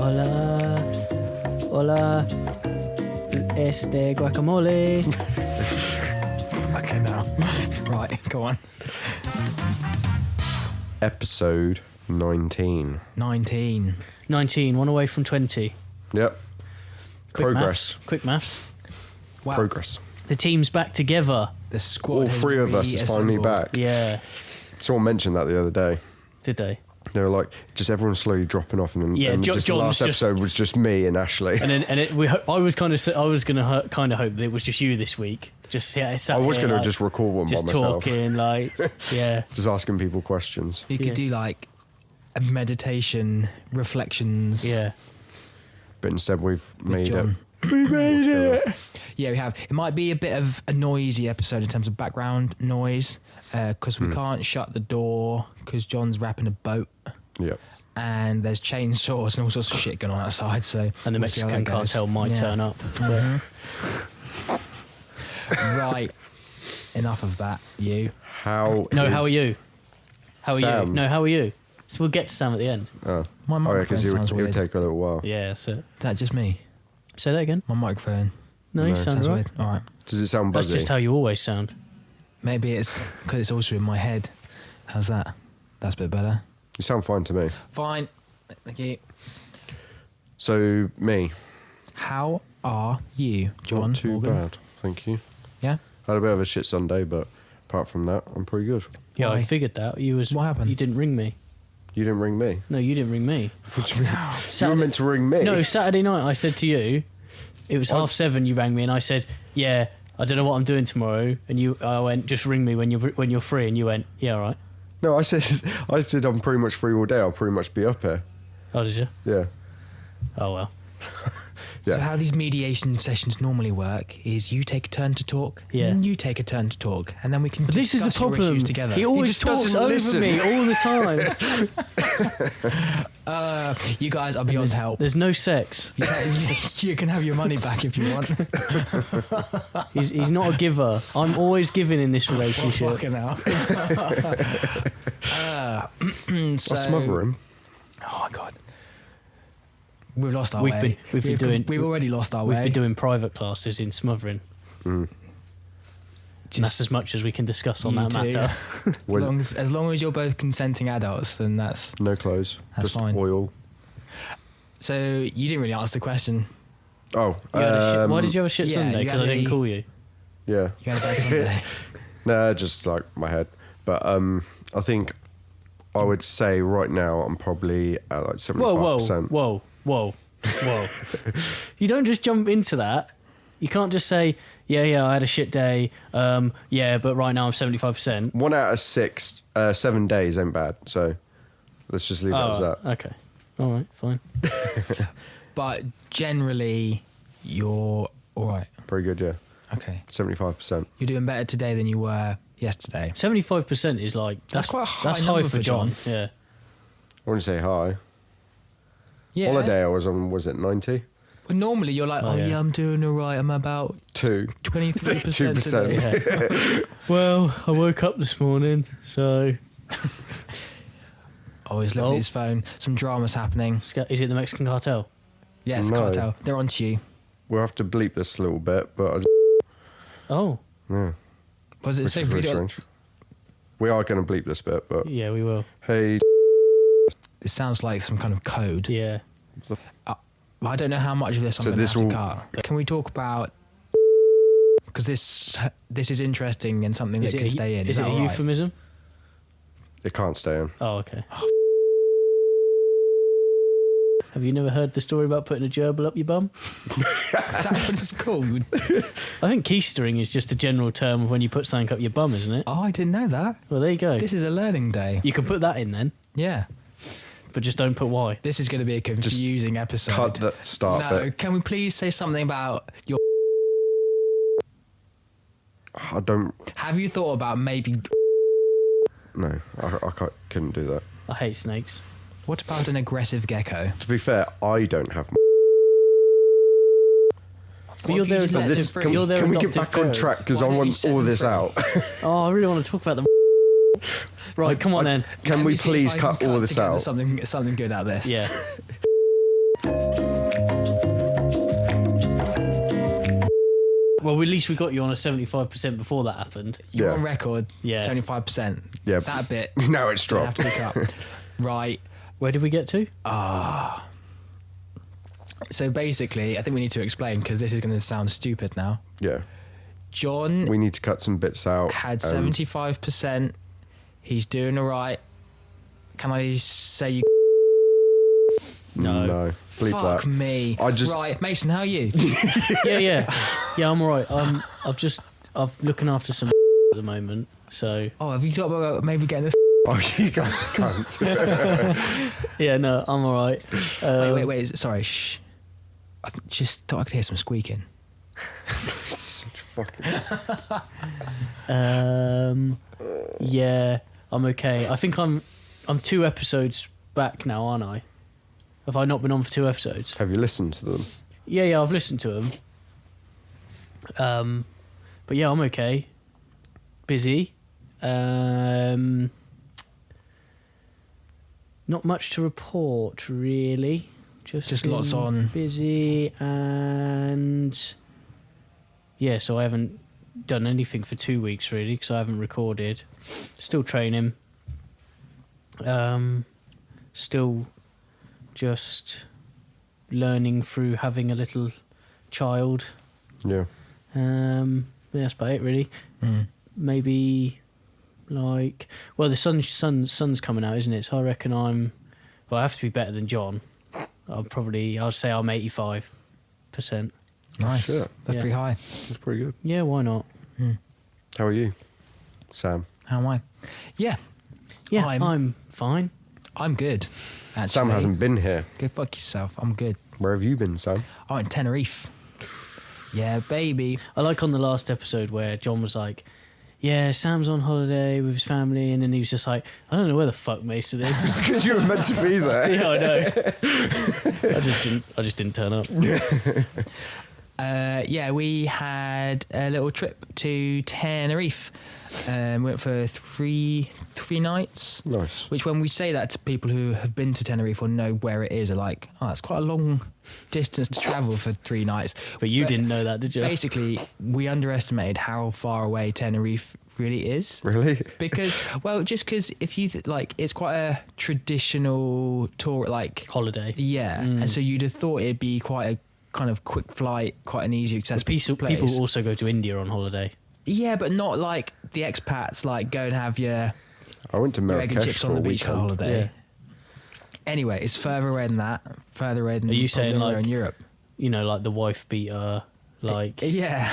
Hola. Hola. Guacamole. Okay, now. Right, go on. Episode 19. 19. 19, one away from 20. Yep. Progress. Quick maths. Wow. Progress. The team's back together. The squad. All three of us is finally back. Yeah. Someone mentioned that the other day. Did they? They were like, just everyone slowly dropping off, and then Yeah, and just the last episode was just me and Ashley. And then I was gonna hope that it was just you this week. Just sat I was here, going to like, just record one by just myself. talking, like, yeah. Just asking people questions. You could do like a meditation, reflections. Yeah. But instead we've made John. it. We made it! Yeah, we have. It might be a bit of a noisy episode in terms of background noise because we can't shut the door because John's wrapping a boat Yep. and there's chainsaws and all sorts of shit going on outside. So And the we'll see how Mexican that goes. cartel might Yeah. turn up. Right. Enough of that, you. How are you? How are Sam? you? No, how are you? So we'll get to Sam at the end. Oh, My yeah, microphone because it sounds would weird. take a little while. Yeah, that's it. Is that just me? Say that again. My microphone No, No, you sound sounds right. weird. All right. Does it sound That's buzzy? just how you always sound. Maybe it's because it's also in my head. How's that? That's a bit better. You sound fine to me. Fine. Thank you. So, me. How are you, John? Not too Morgan? bad, thank you. Yeah. Had a bit of a shit Sunday, but apart from that, I'm pretty good. Yeah, Why? I figured that. What happened? You didn't ring me. You didn't ring me. No, you didn't ring me. What do you mean? You were meant to ring me. No, Saturday night I said to you, it was 7:30. You rang me, and I said, "Yeah, I don't know what I'm doing tomorrow." And I went, "Just ring me when you're free." And you went, "Yeah, all right." No, I said I'm pretty much free all day. I'll pretty much be up here. Oh, did you? Yeah. Oh well. Yeah. So how these mediation sessions normally work is you take a turn to talk, Yeah. and then you take a turn to talk, and then we can But this is the discuss your problem. issues together. He always just talks doesn't over listen. me all the time. You guys are beyond help. There's no sex. You can have your money back if you want. He's not a giver. I'm always giving in this relationship. Fucking hell. So, I'll smother him. Oh my god. We've lost our way. We've already lost our way. We've been doing private classes in smothering. And that's as much as we can discuss on You that two. matter. as long as you're both consenting adults, then that's No clothes. That's just fine. oil. so. You didn't really answer the question. Oh, You had a shit, why did you have a shit yeah, Sunday? you Because I had didn't a- call you. yeah. You had a bad Sunday. Nah, just like my head. But I think I would say right now I'm probably at like 75%. Whoa. You don't just jump into that. You can't just say, yeah, I had a shit day. Yeah, but right now I'm 75%. 1 out of 7 days ain't bad. So let's just leave it as that. Okay. All right, fine. But generally, you're all right. Pretty good, yeah. Okay. 75%. You're doing better today than you were yesterday. 75% is like... That's quite a high That's number high for for John. John. Yeah. I want to say hi. Yeah. Holiday I was on, was it 90? But normally you're like, Oh, yeah. I'm doing all right. I'm about 2. 23% 2%. today. Well, I woke up this morning, so... Oh, he's looking at his phone. Some drama's happening. Is it the Mexican cartel? Yes, the No. cartel. They're on to you. We'll have to bleep this a little bit, but Oh, yeah. Was it Which so is very video? strange. We are going to bleep this bit, but yeah, we will. hey, It sounds like some kind of code. Yeah. I don't know how much of this I'm So going to this have to will- cut. Can we talk about... Because this is interesting and something Is that it can a, stay in. Is it that a all right? euphemism? it can't stay in. Oh, okay. Have you never heard the story about putting a gerbil up your bum? Is that what it's called? I think keistering is just a general term of when you put something up your bum, isn't it? Oh, I didn't know that. Well, there you go. This is a learning day. You can put that in then, Yeah. but just don't put why. This is going to be a confusing episode. Cut that start No, bit. can we please say something about your... I don't. Have you thought about maybe... No, I couldn't do that. I hate snakes. What about an aggressive gecko? To be fair, I don't have. But you're their Let This, them adoptive, free. can, you're their can we get adoptive back on parents. track? Because Why I don't you want set all them this free? out. Oh, I really want to talk about the... Right, come on then. Can we see if please I can cut all this together out? Something good out of this. Yeah. Well, at least we got you on a 75% before that happened. You're Yeah. on record. Yeah. 75%. Yeah. That bit. Now it's I have dropped. to pick up. Right. Where did we get to? So basically, I think we need to explain because this is going to sound stupid now. Yeah. John We need to cut some bits out. had and- 75%. He's doing all right. Can I say you? No. No. Bleep Fuck that. me. I just- Right, Mason, how are you? Yeah. I'm all right. I'm looking after some at the moment. So Oh, have you thought about maybe getting this? Oh, you guys can't. yeah, no, I'm all right. Wait. Sorry. Shh. Just thought I could hear some squeaking. Yeah, I'm okay. I think I'm 2 episodes back now, aren't I? Have I not been on for 2 episodes? Have you listened to them? Yeah, I've listened to them. But yeah, I'm okay. Busy. Not much to report, really. Just lots been on. Busy and yeah, so I haven't done anything for 2 weeks really because I haven't recorded. Still training. Still just learning through having a little child. Yeah. Yeah, that's about it really. Maybe like, well, the sun's coming out, isn't it? So I reckon I have to be better than John. I'd say I'm 85%. Nice. shit. That's Yeah. pretty high. That's pretty good. Yeah, why not? How are you, Sam? How am I? Yeah. Yeah, I'm- I'm fine. I'm good. Actually. Sam hasn't been here. Go fuck yourself. I'm good. Where have you been, Sam? I went to Tenerife. Yeah, baby. I like on the last episode where John was like, yeah, Sam's on holiday with his family, and then he was just like, I don't know where the fuck Mason is. It's because you were meant to be there. Yeah, I know. I just didn't turn up. Yeah, we had a little trip to Tenerife. We went for three nights. Nice. Which, when we say that to people who have been to Tenerife or know where it is, are like, oh, that's quite a long distance to travel for 3 nights. But you didn't know that, did you? Basically, we underestimated how far away Tenerife really is. Really? Because, well, just because if you like, it's quite a traditional tour, like Holiday. yeah, and so you'd have thought it'd be quite a kind of quick flight, quite an easy accessible place. People also go to India on holiday. Yeah, but not like the expats like go and have your I went to egg and Marrakesh chips for on a the beach kind of weekend. holiday. Yeah. Anyway, it's further away than that. Further away than Are you saying, probably anywhere like, in Europe? You know, like the wife beater, like Yeah,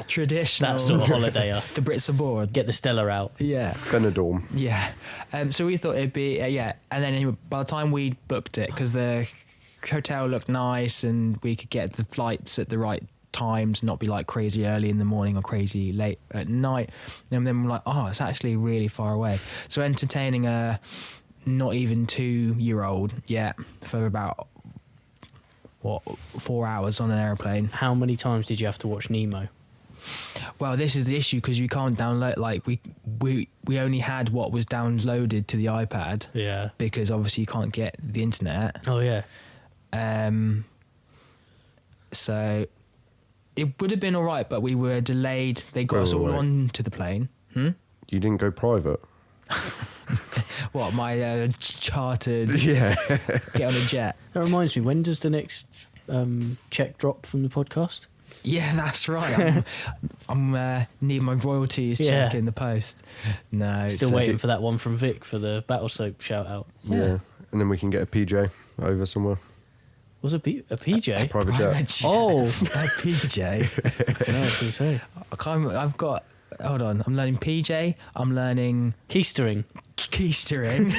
traditional. that sort of holiday. The Brits aboard. Get the Stella out. Yeah. Benidorm. Yeah. So we thought it'd be, yeah. And then anyway, by the time we booked it, because the hotel looked nice and we could get the flights at the right times, not be like crazy early in the morning or crazy late at night. And then we're like, oh, it's actually really far away. So entertaining a not even 2-year-old yet for about, 4 hours on an airplane. How many times did you have to watch Nemo? Well, this is the issue because you can't download, like we only had what was downloaded to the iPad Yeah. because obviously you can't get the internet. Oh yeah. So it would have been all right, but we were delayed. They got Wait, us all wait. onto the plane. You didn't go private? What, my chartered Yeah. get on a jet? That reminds me. When does the next check drop from the podcast? Yeah, that's right. I'm need my royalties Yeah. check in the post. No, Still so waiting for that one from Vic for the Battle Soap shout out. Yeah. And then we can get a PJ over somewhere. Was it a PJ? Private private jet. jet. Oh. A PJ. No, I was gonna say I've got. Hold on. I'm learning PJ. I'm learning keistering. keistering.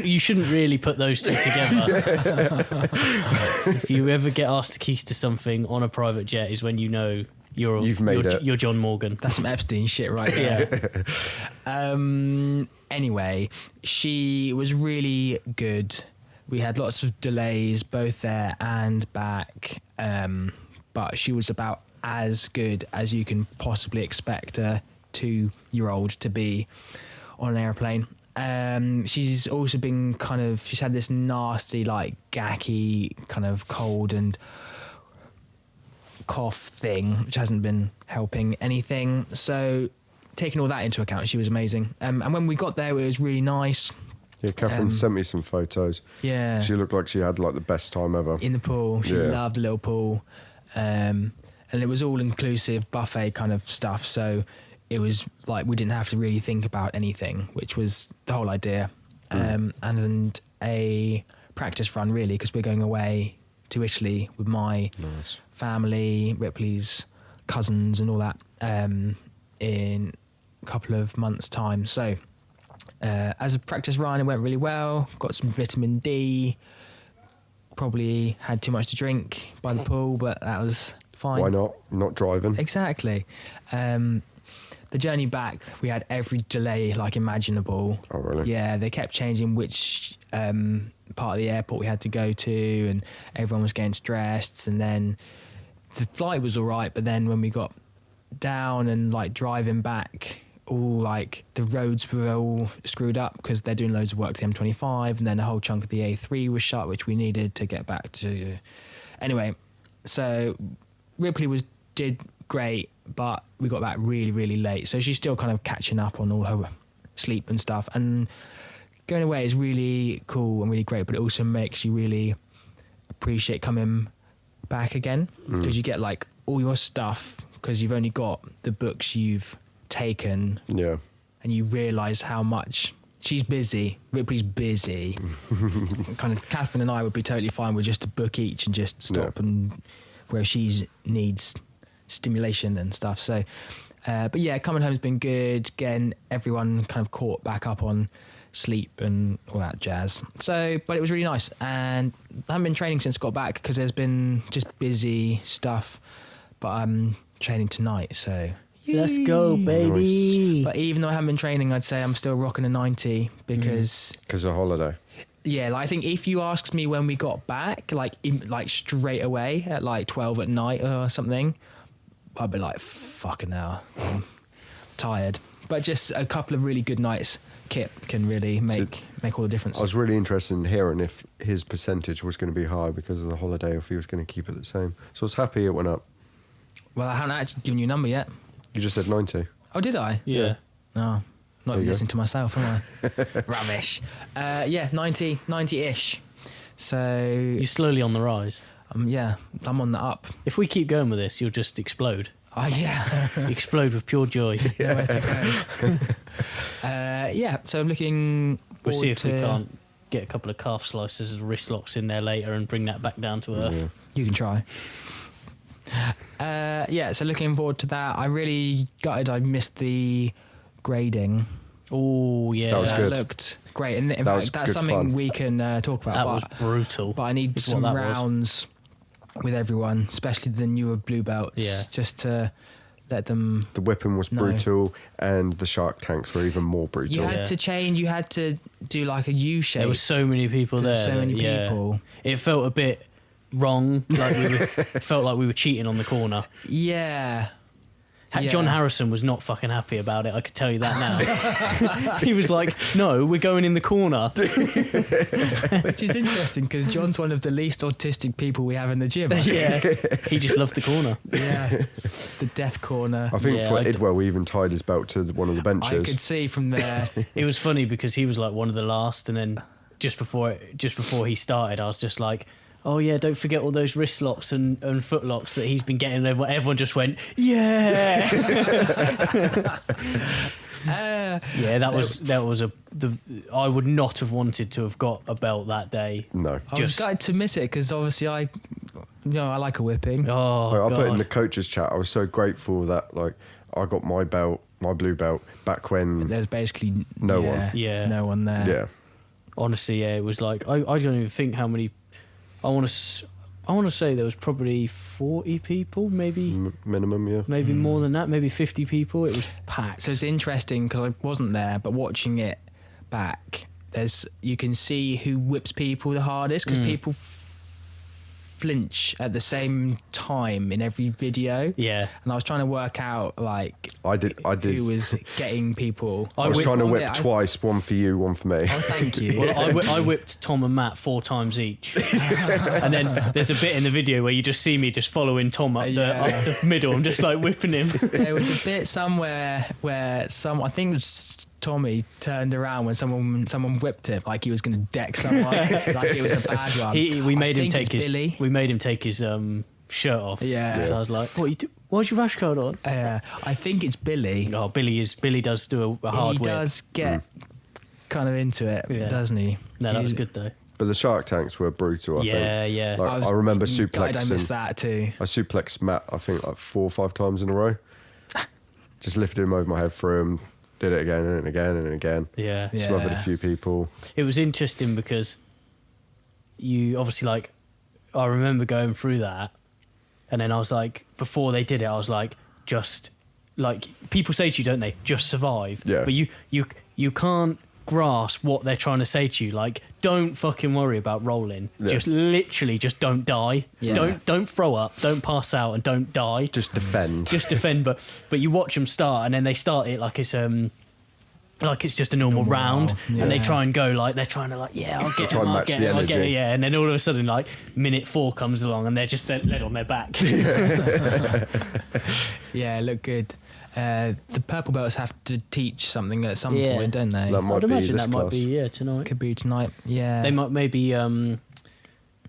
You shouldn't really put those two together. If you ever get asked to keister something on a private jet, is when you know You've made it. You're John Morgan. That's some Epstein shit right there. Yeah. Anyway, she was really good. We had lots of delays both there and back, but she was about as good as you can possibly expect a 2-year-old to be on an airplane. She's also been she's had this nasty, like, gacky kind of cold and cough thing, which hasn't been helping anything. So taking all that into account, she was amazing. And when we got there, it was really nice. Yeah, Catherine sent me some photos. Yeah. She looked like she had like the best time ever. In the pool. She loved the little pool. And it was all inclusive buffet kind of stuff. So it was like we didn't have to really think about anything, which was the whole idea. And a practice run, really, because we're going away to Italy with my family, Ripley's cousins and all that in a couple of months' time. So as a practice run, it went really well. Got some vitamin D. Probably had too much to drink by the pool, but that was fine. Why not? Not driving. Exactly. The journey back, we had every delay like imaginable. Oh, really? Yeah, they kept changing which part of the airport we had to go to, and everyone was getting stressed. And then the flight was all right, but then when we got down and like driving back, all like the roads were all screwed up because they're doing loads of work to the M25, and then a whole chunk of the A3 was shut, which we needed to get back to. Anyway, so Ripley did great, but we got back really, really late. So she's still kind of catching up on all her sleep and stuff. And going away is really cool and really great, but it also makes you really appreciate coming back again, because you get like all your stuff, because you've only got the books you've taken, Yeah. and you realise how much she's busy. Ripley's busy. Kind of Catherine and I would be totally fine with just a book each and just stop, and where she needs stimulation and stuff. So, but yeah, coming home has been good. Getting everyone kind of caught back up on sleep and all that jazz. So, but it was really nice, and I haven't been training since I got back because there's been just busy stuff. But I'm training tonight, so. Let's go, baby. But even though I haven't been training, I'd say I'm still rocking a 90 because of holiday. Yeah, like I think if you asked me when we got back, like straight away at like 12 at night or something, I'd be like, fucking hell, I'm tired. But just a couple of really good nights kit can really make all the difference. I was really interested in hearing if his percentage was going to be high because of the holiday, or if he was going to keep it the same. So I was happy it went up. Well, I haven't actually given you a number yet. You just said 90. Oh, did I? Yeah. No, not even go. listening to myself, am I? Rubbish. Yeah, 90-ish. So You're slowly on the rise. yeah, I'm on the up. If we keep going with this, you'll just explode. Oh yeah, Explode with pure joy. nowhere to go. Yeah, so I'm looking. We'll see if forward we to- can't get a couple of calf slices and wrist locks in there later and bring that back down to earth. You can try. Yeah, so looking forward to that. I really gutted I missed the grading. Oh yeah, That was good. Looked great, and in That was fact, that's good something fun. we can talk about. that but, was brutal. but I need is some what that was. rounds with everyone, especially the newer blue belts, Yeah. just to let them. The whipping was No. brutal, and the shark tanks were even more brutal. You had Yeah. to change. You had to do like a U shape. There were so many people there. There's so many yeah. people. It felt a bit wrong. Like felt like we were cheating on the corner. Yeah. John Harrison was not fucking happy about it. I could tell you that now. He was like, "No, we're going in the corner." Which is interesting because John's one of the least autistic people we have in the gym. Yeah, he just loved the corner. Yeah. The death corner. I think Yeah, for I d- Idwell, we even tied his belt to one of the I benches. could see from there. It was funny because he was like one of the last, and then just before he started, I was just like, "Oh yeah, don't forget all those wrist locks and foot locks that he's been getting." Everyone just went, "Yeah." Yeah, that was I would not have wanted to have got a belt that day. No. I was glad to miss it because obviously I like a whipping. Oh, I put in God. the coaches chat. I was so grateful that like I got my belt, my blue belt, back when. There's basically No one. Yeah. no one there. Yeah. Honestly, yeah, it was like I don't even think how many. I want to say there was probably 40 people, maybe Minimum, yeah. maybe more than that, maybe 50 people. It was packed. So it's interesting because I wasn't there, but watching it back, you can see who whips people the hardest because people flinch at the same time in every video. Yeah, And I was trying to work out like I did. who was getting people. I was trying to whip I- twice, one for you, one for me. Oh, thank you. Well, I whipped Tom and Matt 4 times each, and then there's a bit in the video where you just see me just following Tom up the middle. I'm just like whipping him. There was a bit somewhere where I think it was Tommy turned around when someone whipped him like he was going to deck someone, like it was a bad one. We made him take his Billy. We made him take his shirt off. Yeah. So I was like, "What you do? Why's your rash guard on?" I think it's Billy. Oh, Billy does do a hard whip. He does get kind of into it, doesn't he? No, that was good though. But the shark tanks were brutal. I think. Yeah. Like, I remember I suplexing. missed that too. I suplexed Matt, I think, like 4 or 5 times in a row. Just lifted him over my head, threw him, did it again and again and again. Yeah. Smothered a few people. It was interesting because you obviously I remember going through that, and then I was like, before they did it, I was like, just like people say to you, don't they? Just survive. Yeah. But you can't grasp what they're trying to say to you. Like, don't fucking worry about rolling. Yeah. Just literally, just don't die. Yeah. Don't throw up. Don't pass out, and don't die. Just defend. Just defend. But you watch them start, and then they start it like it's just a normal round, Yeah. and they try and go like they're trying to I'll get try him, and I'll match get the him, I'll get him, energy. yeah, and then all of a sudden like minute 4 comes along and they're led on their back. Yeah, look good. The purple belts have to teach something at some Yeah. point, don't they? That might I'd be imagine this that might class. be tonight. Could be tonight. Yeah. They might maybe in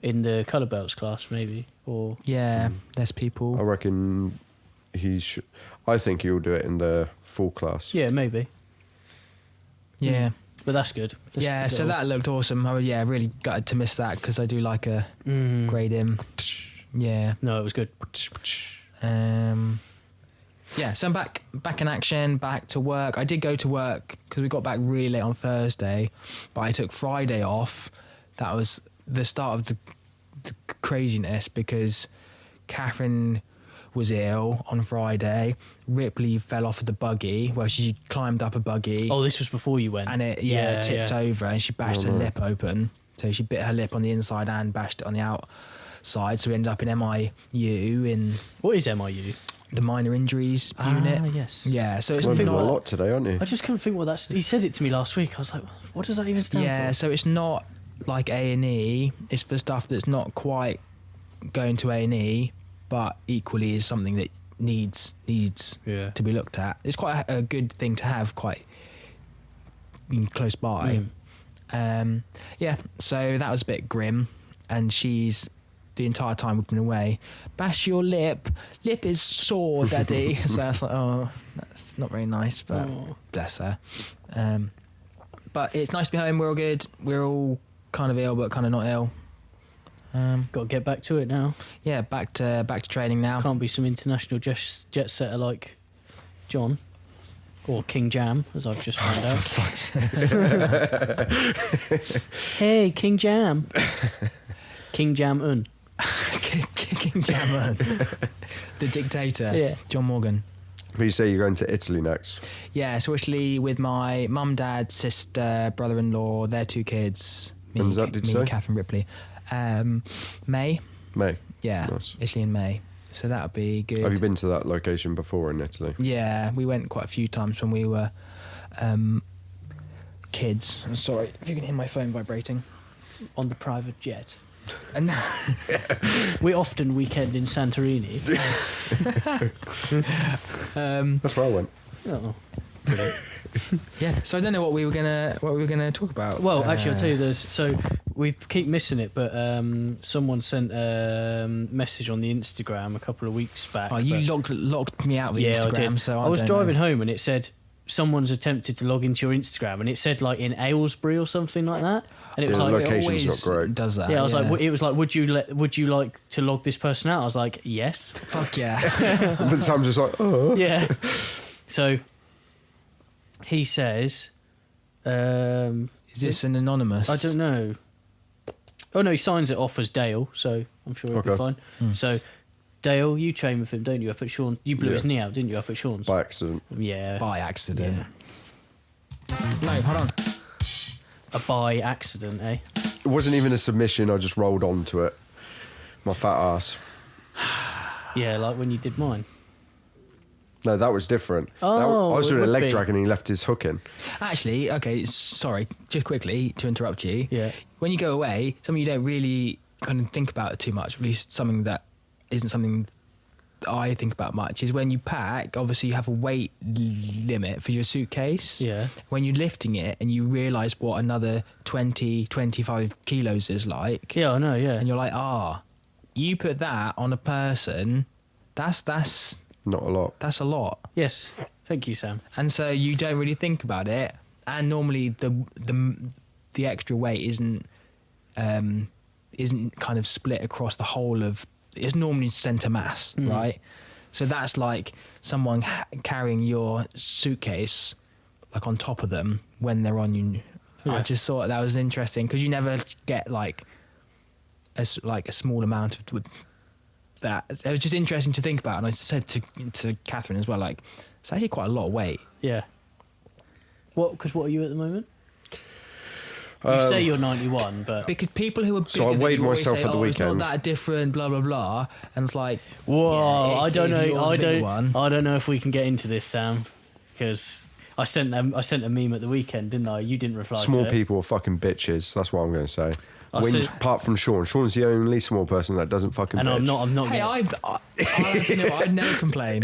the colour belts class maybe, or Yeah, less people. I reckon I think he'll do it in the full class. yeah, maybe. Yeah. But that's good. That's Yeah, good so little- that looked awesome. I really gutted to miss that because I do like a grade him. Yeah. No, it was good. Yeah, so I'm back in action, back to work. I did go to work because we got back really late on Thursday, but I took Friday off. That was the start of the craziness because Catherine was ill on Friday. Ripley fell off of the buggy. Well, she climbed up a buggy. Oh, this was before you went. And it tipped over and she bashed her lip open. So she bit her lip on the inside and bashed it on the outside. So we ended up in MIU in What is MIU? the minor injuries unit. Yes. Yeah, so it's You're doing a not. lot today, aren't you? I just couldn't think what that's. He said it to me last week. I was like, what does that even stand Yeah, for? so it's not like A&E. It's for stuff that's not quite going to A&E, but equally is something that needs Yeah. to be looked at. It's quite a good thing to have quite close by. Yeah, so that was a bit grim, and she's the entire time we've been away. Bash your lip. Lip is sore, Daddy. So I was like, oh, that's not very nice, but bless her. But it's nice to be home. We're all good. We're all kind of ill, but kind of not ill. Got to get back to it now. Yeah, back to training now. Can't be some international jet setter like John or King Jam, as I've just found out. Hey, King Jam. King Jam Un. King Jammer, the dictator. Yeah. John Morgan. But you say you're going to Italy next. Yeah, so Italy with my mum, dad, sister, brother-in-law, their 2 kids. When's that, did you say? Catherine Ripley. May. May. Yeah, Nice. Italy in May. So that would be good. Have you been to that location before in Italy? Yeah, we went quite a few times when we were kids. Sorry if you can hear my phone vibrating. On the private jet. And We often weekend in Santorini. That's where I went. Oh. yeah, so I don't know what we were gonna talk about. Well, actually, I'll tell you this. So we keep missing it, but someone sent a message on the Instagram a couple of weeks back. Oh, you but- locked me out with yeah, Instagram, I did. so I was don't driving know. home and it said someone's attempted to log into your Instagram, and it said like in Aylesbury or something like that, and it was Yeah, like, location's It not always great. Does that? yeah, I was like, it was like, would you like to log this person out? I was like, yes, fuck yeah. But Sam's just like, oh. yeah. So he says, Is this an anonymous? I don't know. Oh no, he signs it off as Dale, so I'm sure it'll be Okay. fine. So Dale, you train with him, don't you? Up at Sean, you blew Yeah. his knee out, didn't you? Up at Sean's. By accident. Yeah. By accident. Yeah. No, hold on. A by accident, eh? It wasn't even a submission, I just rolled onto it. My fat ass. Yeah, like when you did mine. No, that was different. Oh, I was it doing a would leg be. drag and he left his hook in. Actually, okay, sorry, just quickly to interrupt you. Yeah. When you go away, something you don't really kind of think about it too much, at least something that isn't something I think about much, is when you pack, obviously you have a weight limit for your suitcase. Yeah. When you're lifting it and you realise what another 20, 25 kilos is like, Yeah, I know, yeah. and you're like, you put that on a person, that's Not a lot. a lot. Yes. Thank you, Sam. And so you don't really think about it, and normally the extra weight isn't kind of split across the whole of. It's normally centre mass, right? So that's like someone carrying your suitcase like on top of them when they're on you. Yeah. I just thought that was interesting because you never get like a small amount of that. It was just interesting to think about, and I said to Catherine as well, like it's actually quite a lot of weight. Yeah. Because what are you at the moment? You say you're 91, but Because people who are bigger So I than weighed you always myself say, at the It's not weekend. that different, blah blah blah, and it's like, whoa! yeah, I don't if know. you're the I bigger don't. one- I don't know if we can get into this, Sam, because I sent a meme at the weekend, didn't I? You didn't reply. Small to it. people are fucking bitches. That's what I'm going to say. I When, said- apart from Sean. Sean's the only small person that doesn't fucking And bitch. I'm not. Hey, gonna- I'd never complain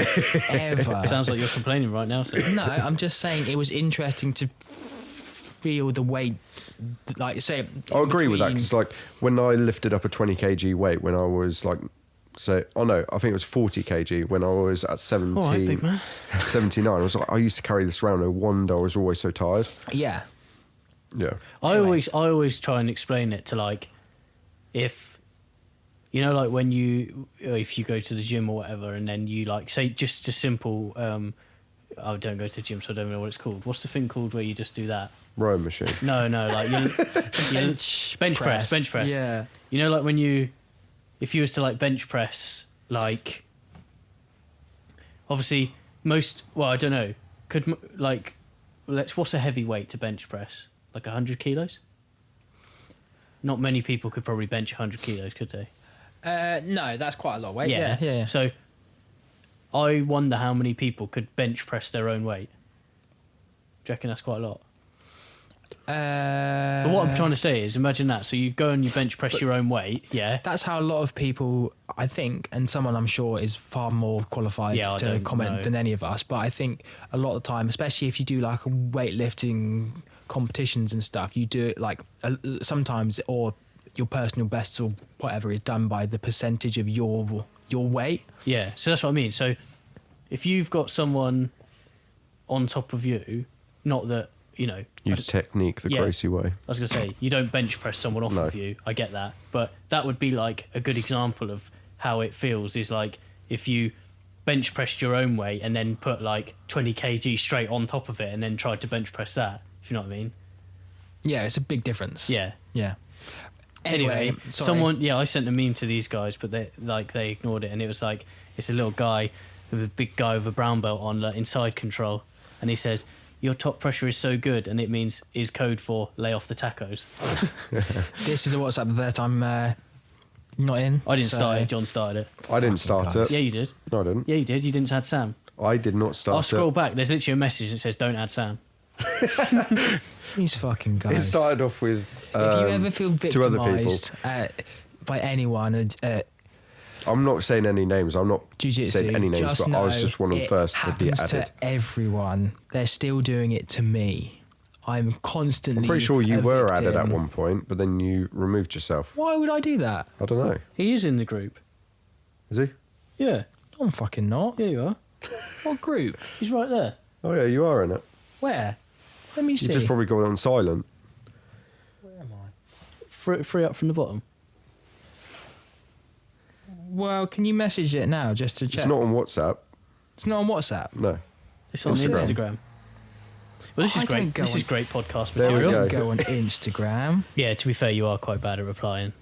ever. Sounds like you're complaining right now, Sam. No, I'm just saying it was interesting to feel the weight. Like say, I agree with that between- because like when I lifted up a 20 kg weight when I was like, say, I think it was 40 kg when I was at 70, All right, big man. 79. I was like, I used to carry this around. No wonder I was always so tired. Yeah. Yeah. I Anyway. always try and explain it to like, if you know, like when if you go to the gym or whatever, and then you like say just a simple. I don't go to the gym, so I don't know what it's called. What's the thing called where you just do that? Rowing machine. No, like you bench press. Yeah. You know, like if you was to like bench press, like obviously I don't know, what's a heavy weight to bench press? Like 100 kilos? Not many people could probably bench 100 kilos, could they? No, that's quite a lot of weight. Yeah. So I wonder how many people could bench press their own weight. Do you reckon that's quite a lot? But what I'm trying to say is, imagine that. So you go and you bench press your own weight, yeah. That's how a lot of people, I think, and someone I'm sure is far more qualified Yeah, I to don't comment know. than any of us. But I think a lot of the time, especially if you do like weightlifting competitions and stuff, you do it like sometimes, or your personal bests or whatever is done by the percentage of your weight. Yeah, so that's what I mean. So if you've got someone on top of you, not that, Use technique the Yeah. Gracie way. I was going to say, you don't bench press someone off No. of you. I get that. But that would be like a good example of how it feels is like if you bench pressed your own weight and then put like 20 kg straight on top of it and then tried to bench press that, if you know what I mean. Yeah, it's a big difference. Yeah. Yeah. Anyway, sorry. I sent a meme to these guys, but they ignored it. And it was like, it's a little guy with a big guy with a brown belt on inside control. And he says, your top pressure is so good, and it means is code for lay off the tacos. This is a WhatsApp that I'm not in. I didn't so- start it. John started it. I didn't start guys. it. Yeah, you did. No, I didn't. Yeah, you did. You didn't add Sam. I did not start I'll scroll it. back. There's literally a message that says don't add Sam. These fucking guys. It started off with If you ever feel two other people. victimised by anyone, I'm not saying any names. I'm not jiu-jitsu, saying any names, just but I was know just one of the it first to be happens added. to everyone. They're still doing it to me. I'm constantly. I'm pretty sure you a were added at victim. one point, but then you removed yourself. Why would I do that? I don't know. He is in the group. Is he? Yeah. I'm fucking not. Yeah, you are. What group? He's right there. Oh yeah, you are in it. Where? Let me see. You just probably got it on silent. Where am I? Free up from the bottom. Well, can you message it now just to check? It's not on WhatsApp. It's not on WhatsApp. No. It's on Instagram. Instagram. Well, this I is great. don't go This on- is great podcast There we material. go. Go on Instagram. Yeah, to be fair, you are quite bad at replying.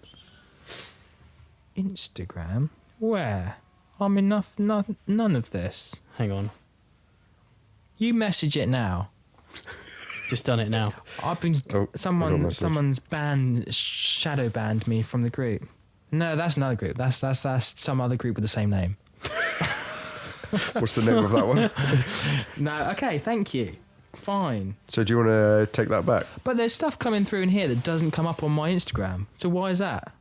Instagram? Where? I'm enough. None of this. Hang on. You message it now. Just done it now. I've been. Oh, I got a message. Someone's shadow banned me from the group. No, that's another group. That's some other group with the same name. What's the name of that one? No, okay, thank you. Fine. So do you want to take that back? But there's stuff coming through in here that doesn't come up on my Instagram. So why is that?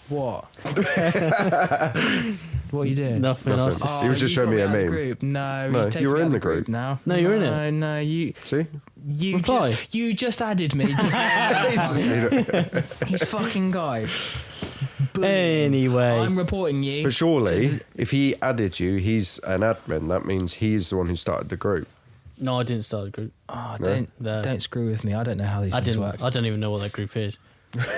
What? What are you doing? Nothing. Nothing. Else. He was just showing me a got out of the meme. Group. No, No, he's taken you were me out in of the group. now. No, you're in it. No, you See? Reply. just added me. He's just seen it. He's fucking guy. Boom. Anyway, I'm reporting you. But surely, if he added you, he's an admin. That means he's the one who started the group. no, I didn't start a group. Oh, No? don't screw with me. I don't know how these I things didn't. work. I don't even know what that group is.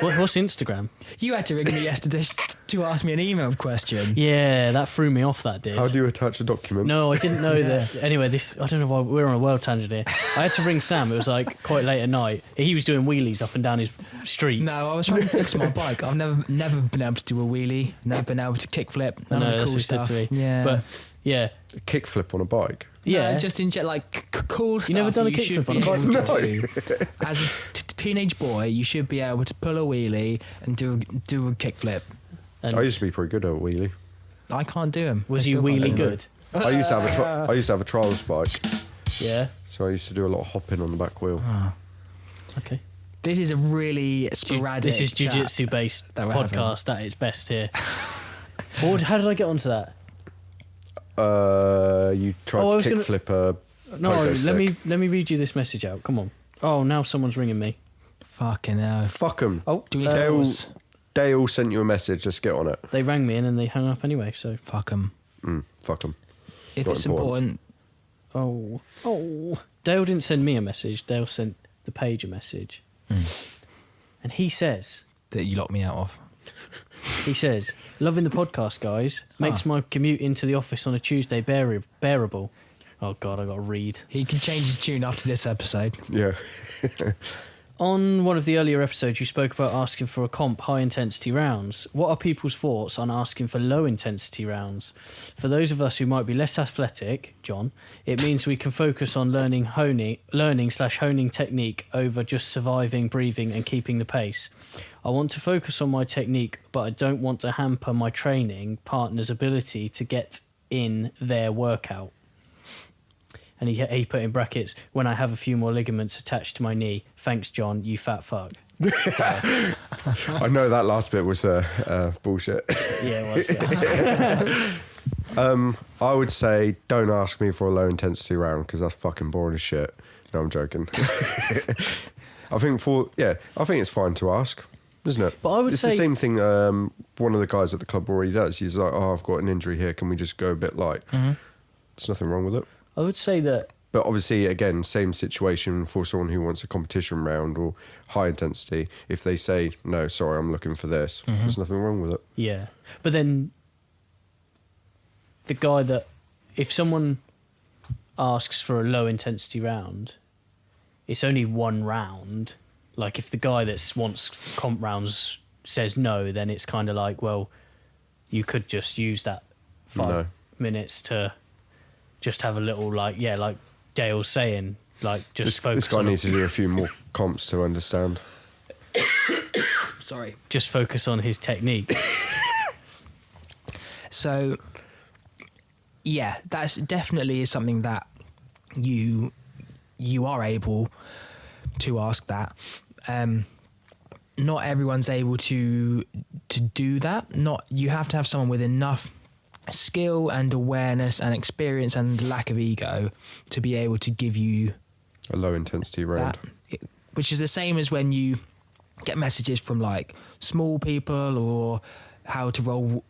What's Instagram? You had to ring me yesterday to ask me an email question. Yeah, that threw me off. That did. How do you attach a document? No, I didn't know that. Anyway, I don't know why we're on a world tangent here. I had to ring Sam. It was like quite late at night. He was doing wheelies up and down his street. No, I was trying to fix my bike. I've never been able to do a wheelie. Never been able to kickflip. None No, of the that's cool what he said stuff. to me. Yeah, But yeah, A kickflip on a bike. yeah. No, just in like cool stuff. You never done a should kickflip on be a able bike? to do. As a teenage boy, you should be able to pull a wheelie and do a kickflip. And I used to be pretty good at a wheelie. I can't do them. was you wheelie good? I used to have a trials bike, Yeah. so I used to do a lot of hopping on the back wheel. Okay. This is a really sporadic. This is chat jiu-jitsu based that we're podcast at its best here. How did I get onto that? You tried Oh, I was to gonna- kickflip a No, pogo let me read you this message out. Come on. Oh, now someone's ringing me. Fucking hell. Fuck them. Oh, Do we need to Dale, pause? Dale sent you a message. Just get on it. they rang me and then they hung up anyway. So Fuck them. Fuck them. If Not it's important. important, Dale didn't send me a message. Dale sent the page a message, and he says, that you locked me out of. loving the podcast, guys. Makes my commute into the office on a Tuesday bearable. Oh God, I got to read. He can change his tune after this episode. Yeah. On one of the earlier episodes, you spoke about asking for a comp high-intensity rounds. What are people's thoughts on asking for low-intensity rounds? For those of us who might be less athletic, John, it means we can focus on honing technique over just surviving, breathing, and keeping the pace. I want to focus on my technique, but I don't want to hamper my training partner's ability to get in their workout. And he put in brackets, when I have a few more ligaments attached to my knee. Thanks, John, you fat fuck. I know that last bit was bullshit. Yeah, it was. I would say don't ask me for a low intensity round because that's fucking boring as shit. No, I'm joking. I think it's fine to ask, isn't it? But I would it's say- the same thing. One of the guys at the club already does. He's like, "Oh, I've got an injury here. Can we just go a bit light?" There's nothing wrong with it. I would say that But obviously, again, same situation for someone who wants a competition round or high intensity. If they say, no, sorry, I'm looking for this, there's nothing wrong with it. yeah. But then the guy that, if someone asks for a low intensity round, it's only one round. Like if the guy that wants comp rounds says no, then it's kind of like, well, you could just use that 5 minutes to just have a little like Dale's saying, like just focus This guy on needs to do a few more comps to understand. Sorry. just focus on his technique. So, yeah, that's definitely is something that you are able to ask that. Not everyone's able to do that. You have to have someone with enough skill and awareness and experience and lack of ego to be able to give you A low intensity round. that, which is the same as when you get messages from like small people or how to roll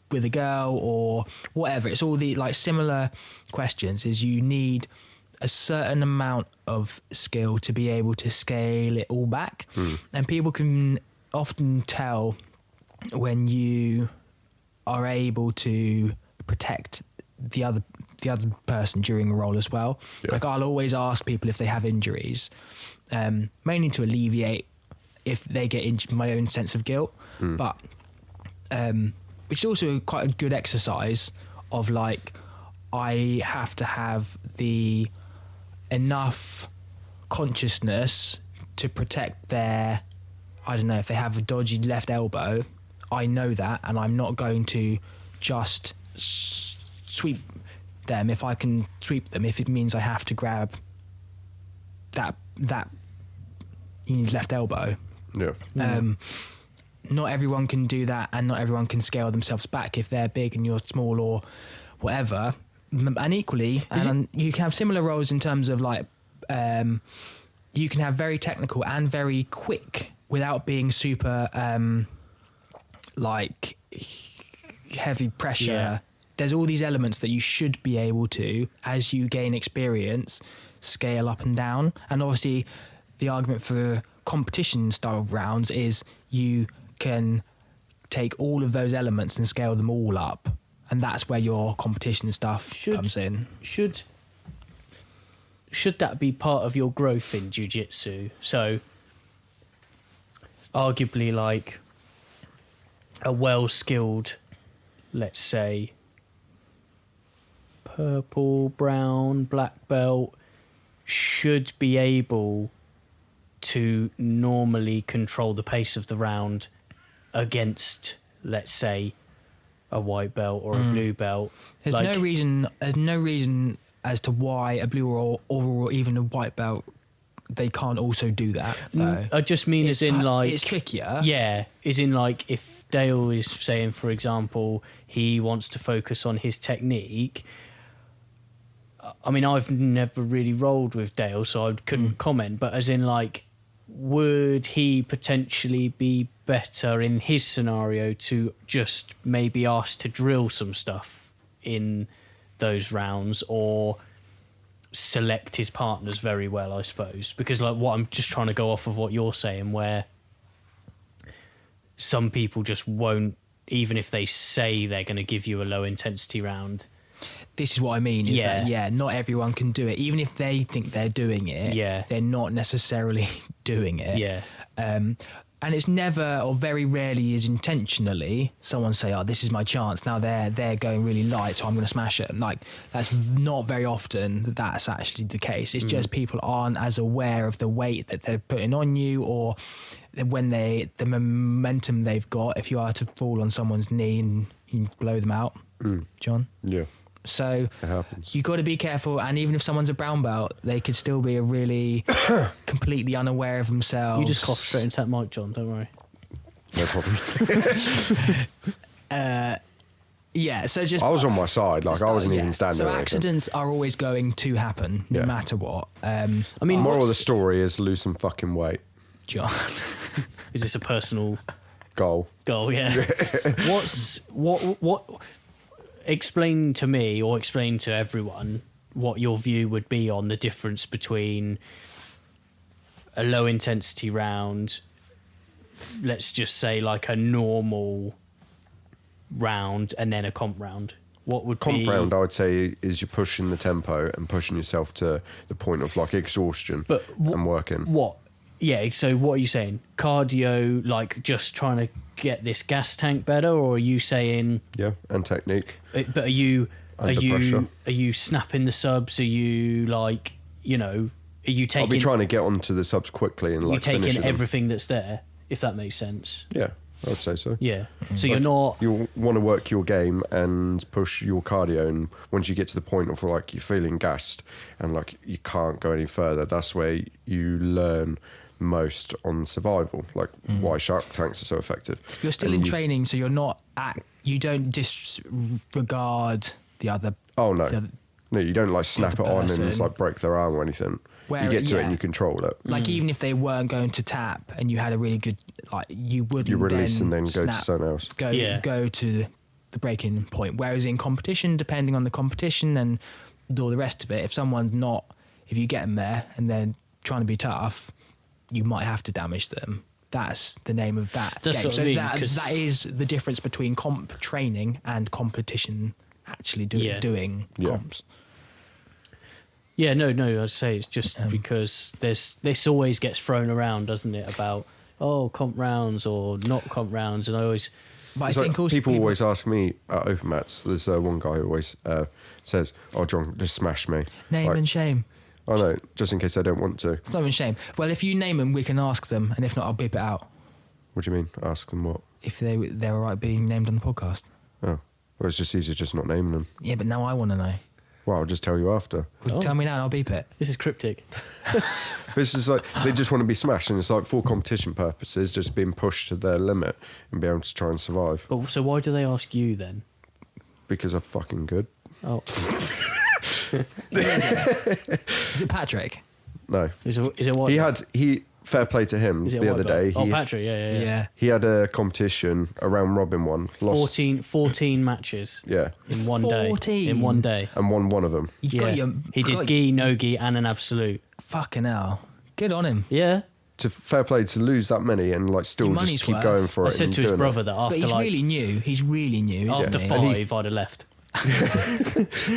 with a girl or whatever. It's all the like similar questions. Is you need a certain amount of skill to be able to scale it all back, and people can often tell when you are able to protect the other person during a role as well. Yeah. Like I'll always ask people if they have injuries, mainly to alleviate if they get injured, my own sense of guilt, but which is also quite a good exercise of like I have to have the enough consciousness to protect their, I don't know, if they have a dodgy left elbow, I know that, and I'm not going to just sweep them, if I can sweep them, if it means I have to grab that left elbow. Yeah. Not everyone can do that, and not everyone can scale themselves back if they're big and you're small or whatever. And equally, you can have similar roles in terms of like, you can have very technical and very quick without being super like heavy pressure. Yeah. There's all these elements that you should be able to, as you gain experience, scale up and down. And obviously the argument for competition style rounds is you can take all of those elements and scale them all up, and that's where your competition stuff comes in. Should that be part of your growth in jiu-jitsu? So arguably like a well-skilled, let's say, purple, brown, black belt should be able to normally control the pace of the round against, let's say, a white belt or a blue belt. There's no reason as to why a blue or even a white belt they can't also do that. Though. I just mean it's trickier. Yeah, is in like if Dale is saying, for example, he wants to focus on his technique. I mean, I've never really rolled with Dale, so I couldn't comment. But as in, like, would he potentially be better in his scenario to just maybe ask to drill some stuff in those rounds, or select his partners very well, I suppose? Because like what I'm just trying to go off of what you're saying, where some people just won't, even if they say they're going to give you a low intensity round. This is what I mean, is that not everyone can do it. Even if they think they're doing it, they're not necessarily doing it. Yeah. And it's never, or very rarely is intentionally, someone say, oh, this is my chance. Now they're going really light, so I'm going to smash it. Like, that's not very often that's actually the case. It's just people aren't as aware of the weight that they're putting on you, or when the momentum they've got, if you are to fall on someone's knee and you blow them out, John? Yeah. So it happens. You've got to be careful, and even if someone's a brown belt, they could still be a really completely unaware of themselves. You just cough straight into that mic, John, don't worry. No problem. Yeah, so just... I was on my side, like I wasn't even standing So there. accidents are always going to happen, no matter what. I mean, moral of the story is lose some fucking weight. John. Is this a personal goal? Yeah. What explain to me, or explain to everyone, what your view would be on the difference between a low intensity round, let's just say like a normal round, and then a comp round. What would comp round, I would say, is you're pushing the tempo and pushing yourself to the point of like exhaustion and working. What? Yeah, so what are you saying? Cardio, like just trying to get this gas tank better, or are you saying... Yeah, and technique. But are you pressure. Are you snapping the subs? Are you like, you know, are you taking... I'll be trying to get onto the subs quickly and like you taking them. everything that's there, if that makes sense. Yeah, I would say so. Yeah. So you're not... You want to work your game and push your cardio, and once you get to the point of like you're feeling gassed and like you can't go any further, that's where you learn most on survival, like why shark tanks are so effective. You're still in training, so you're not you don't disregard the other. Oh no, no, you don't like snap it on and it's like break their arm or anything. You get to it and you control it. Like even if they weren't going to tap and you had a really good, like you wouldn't. You release then and then go to something else. Go to the breaking point. Whereas in competition, depending on the competition and all the rest of it, if you get them there and they're trying to be tough, you might have to damage them. That's the name of that game. So that is the difference between comp training and competition actually doing comps. Yeah, no, I'd say it's just because this always gets thrown around, doesn't it, about, comp rounds or not comp rounds, and I always... But I think also people always ask me at open mats, there's one guy who always says, oh, John, just smash me. Name and shame. Oh no, just in case I don't want to. It's not even shame. Well, if you name them, we can ask them, and if not, I'll beep it out. What do you mean? Ask them what? If they're all right being named on the podcast. Oh. Well, it's just easier just not naming them. Yeah, but now I want to know. Well, I'll just tell you after. Well, tell me now and I'll beep it. This is cryptic. This is like, they just want to be smashed, and it's like for competition purposes, just being pushed to their limit and be able to try and survive. But so why do they ask you then? Because I'm fucking good. Oh, Is it Patrick? No. is it what? Fair play to him Is it the a other white belt? day. Oh, Patrick, yeah. Yeah. He had a competition, a round robin one. Lost, 14 matches Yeah. in one day. 14? In one day. And won one of them. You Yeah. got your, He did gi, no gi, and an absolute. Fucking hell. Good on him. Yeah. To fair play to lose that many and like still Your just money's keep worth. going for I it. said and to his doing brother it. that But after he's like really new. He's really new, isn't after he? 5, I'd have left.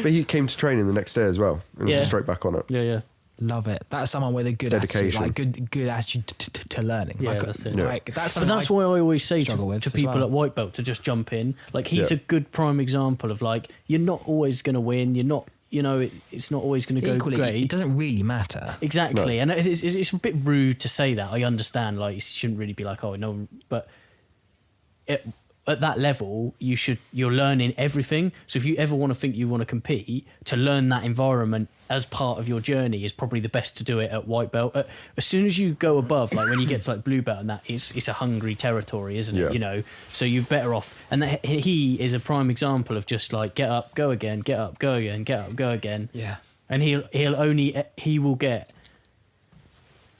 But he came to training the next day as well and Yeah. was straight back on it. Yeah. Love it. That's someone with a good Dedication. attitude, like good attitude to learning. Yeah, like, that's it. Like, that's But something that's why I always say struggle with to as people well. at white belt to just jump in. Like he's Yeah. a good prime example of like you're not always going to win. You're not, it's not always going to go Equally, great. it doesn't really matter. Exactly, and it's a bit rude to say that. I understand, like you shouldn't really be like, oh no, but at that level, you're learning everything. So if you ever want to think you want to compete, to learn that environment as part of your journey is probably the best to do it at white belt. As soon as you go above, like when you get to like blue belt and that, it's a hungry territory, isn't it? Yeah. So you're better off. And he is a prime example of just like get up, go again, get up, go again, get up, go again. Yeah. And he will get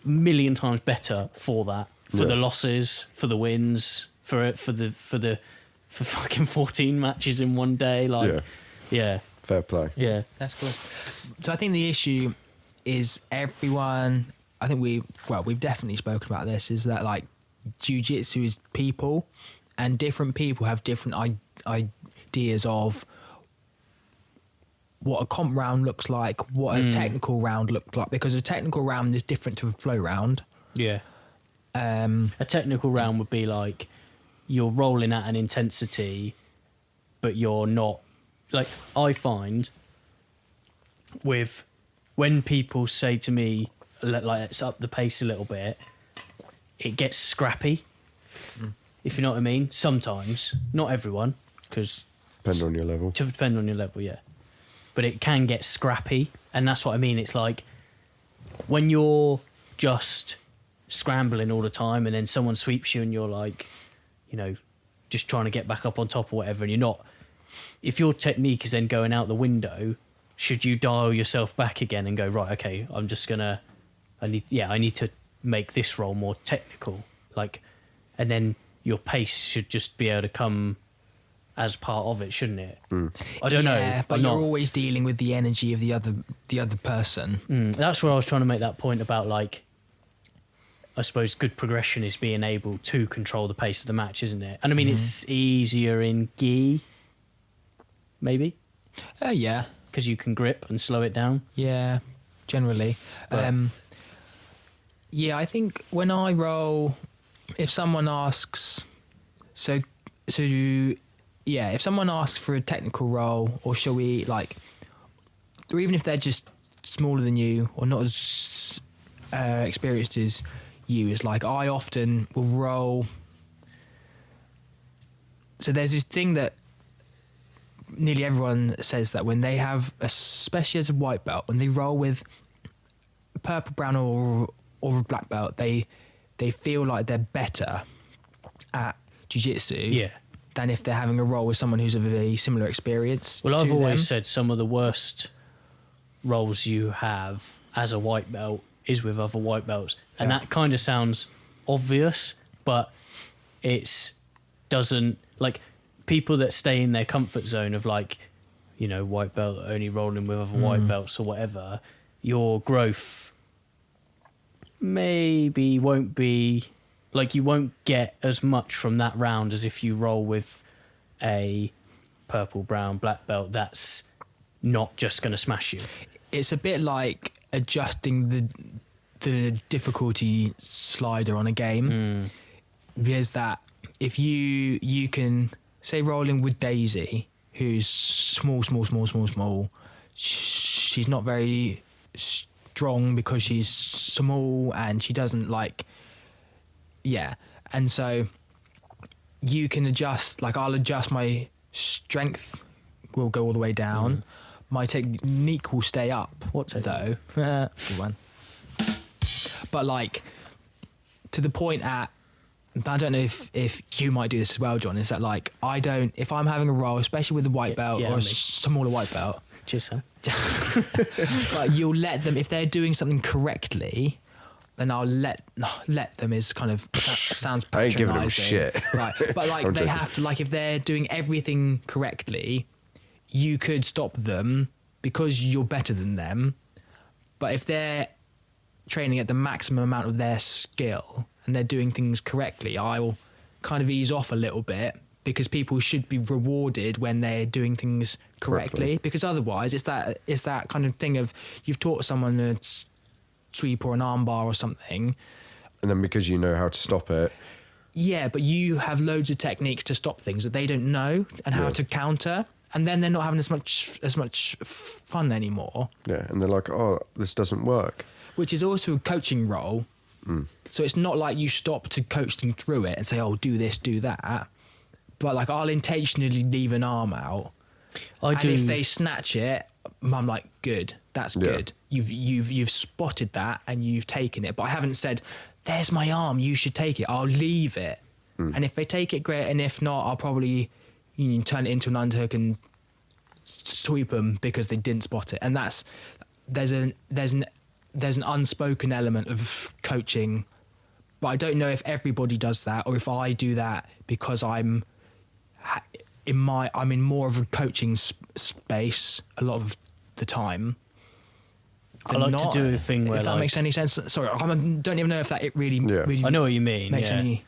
a million times better for that, for the losses, for the wins, for fucking 14 matches in one day. Like, yeah. Fair play. Yeah. That's cool. So I think the issue is everyone. I think we've definitely spoken about this. Is that like jiu-jitsu is people, and different people have different ideas of what a comp round looks like, what a technical round looks like, because a technical round is different to a flow round. Yeah. A technical round would be like you're rolling at an intensity, but you're not. Like I find when people say to me, like, let's up the pace a little bit, it gets scrappy. If you know what I mean. Sometimes, not everyone, because Depend on your level. to depend on your level, yeah. But it can get scrappy, and that's what I mean. It's like when you're just scrambling all the time, and then someone sweeps you, and you're like, just trying to get back up on top or whatever, and you're not. If your technique is then going out the window, should you dial yourself back again and go, right, okay, I'm just gonna, I need to make this roll more technical, like, and then your pace should just be able to come as part of it, shouldn't it? I don't know, but I'm you're not. always dealing with the energy of the other person. That's where I was trying to make that point about, like, I suppose good progression is being able to control the pace of the match, isn't it? And I mean, it's easier in gi, maybe, Yeah, because you can grip and slow it down. yeah, generally. But- Yeah, I think when I roll, if someone asks, if someone asks for a technical roll, or shall we or even if they're just smaller than you or not as experienced as you, is like I often will roll. So there's this thing that nearly everyone says, that when they have, especially as a white belt, when they roll with a purple, brown, or a black belt, they feel like they're better at jiu-jitsu than if they're having a roll with someone who's of a similar experience. Well, I've to always them. said some of the worst roles you have as a white belt is with other white belts, and that kind of sounds obvious, but it's doesn't, like, people that stay in their comfort zone of, like, white belt only rolling with other white belts or whatever, your growth maybe won't be, like, you won't get as much from that round as if you roll with a purple, brown, black belt that's not just going to smash you. It's a bit like adjusting the difficulty slider on a game. Because that, if you can say rolling with Daisy, who's small, she's not very strong because she's small and she doesn't and so you can adjust, like I'll adjust my strength will go all the way down. My technique will stay up. What technique? Though? Good one. But like to the point at, I don't know if you might do this as well, John, is that like if I'm having a roll, especially with a white belt or a smaller white belt, Cheers, Sam. but you'll let them, if they're doing something correctly, then I'll let them is kind of, that sounds I ain't giving them patronising. shit. Right. But like they have to, like if they're doing everything correctly, you could stop them because you're better than them. But if they're training at the maximum amount of their skill and they're doing things correctly, I'll kind of ease off a little bit, because people should be rewarded when they're doing things correctly. Because otherwise it's that kind of thing of, you've taught someone a sweep or an armbar or something, and then because you know how to stop it, but you have loads of techniques to stop things that they don't know and how to counter, and then they're not having as much fun anymore. Yeah, and they're like, oh, this doesn't work. Which is also a coaching role. So it's not like you stop to coach them through it and say, oh, do this, do that. But like, I'll intentionally leave an arm out. And if they snatch it, I'm like, good, that's good. You've spotted that and you've taken it. But I haven't said, there's my arm, you should take it. I'll leave it. And if they take it, great. And if not, I'll probably turn it into an underhook and sweep them because they didn't spot it. And there's an unspoken element of coaching, but I don't know if everybody does that or if I do that because I'm in more of a coaching space a lot of the time. I like to do a thing where, if that makes any sense. Sorry, I don't even know if that it really. I know what you mean. Makes any.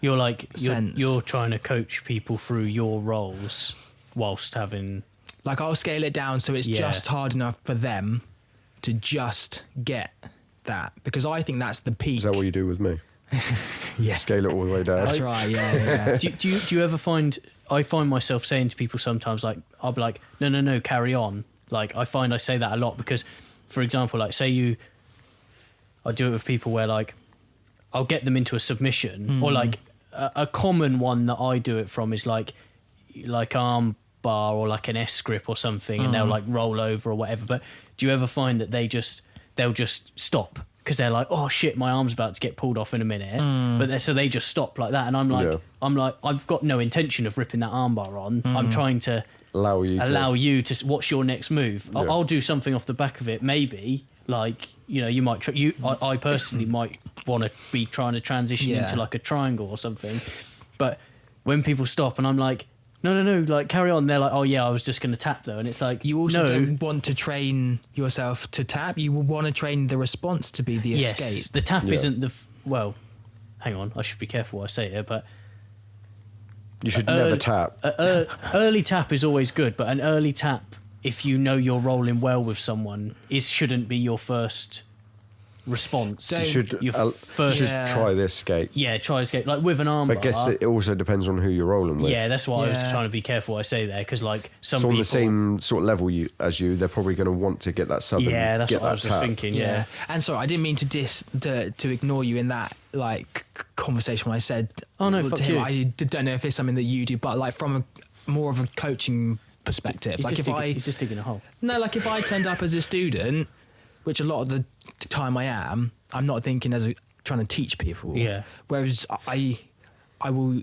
You're trying to coach people through your roles whilst having. Like, I'll scale it down so it's just hard enough for them to just get that, because I think that's the peak. Is that what you do with me? Yeah. Scale it all the way down. That's right. Yeah. do you ever find? I find myself saying to people sometimes, like, I'll be like, no, carry on. Like, I find I say that a lot because, for example, like, say I do it with people where, like, I'll get them into a submission, or like a common one that I do it from is like arm bar or like an S grip or something, and they'll like roll over or whatever. But do you ever find that they'll just stop because they're like, oh shit, my arm's about to get pulled off in a minute, but so they just stop like that, and I'm like, I've got no intention of ripping that armbar on. I'm trying to allow you to. What's your next move? I'll do something off the back of it, maybe. Like, you might I personally might want to be trying to transition into like a triangle or something, but when people stop and I'm like, no, like, carry on, they're like, oh yeah, I was just going to tap though, and it's like, you also don't want to train yourself to tap. You want to train the response to be the escape. Yes, the tap isn't well. Hang on, I should be careful what I say here, but you should never tap. Early tap is always good, but an early tap, if you know you're rolling well with someone, shouldn't be your first response. You should try the escape. Yeah, try escape, like with an armbar. But I guess it also depends on who you're rolling with. Yeah, that's why I was trying to be careful what I say there, because like some people on the same sort of level as you, they're probably going to want to get that sub. Yeah, that's get what I that was tap. thinking. Yeah, and sorry, I didn't mean to ignore you in that like conversation when I said, oh no, fuck you. I don't know if it's something that you do, but like from more of a coaching perspective, he's just digging a hole. No, like if I turned up as a student, which a lot of the time I am, I'm not thinking trying to teach people. Yeah. Whereas I will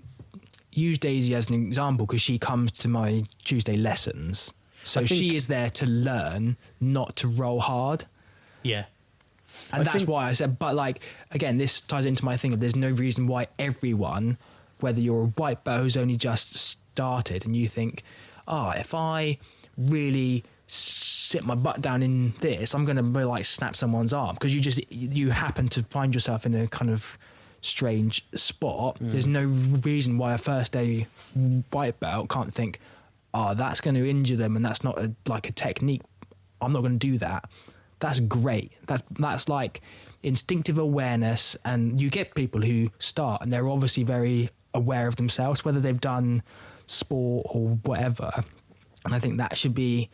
use Daisy as an example because she comes to my Tuesday lessons, so she is there to learn, not to roll hard. Yeah. And that's why I said, but like, again, this ties into my thing of there's no reason why everyone, whether you're a white belt who's only just started and you think, if I really sit my butt down in this, I'm going to like snap someone's arm, because you happen to find yourself in a kind of strange spot. There's no reason why a first day white belt can't think, that's going to injure them and that's not like a technique. I'm not going to do that. That's great. That's like instinctive awareness, and you get people who start and they're obviously very aware of themselves, whether they've done sport or whatever. And I think that should be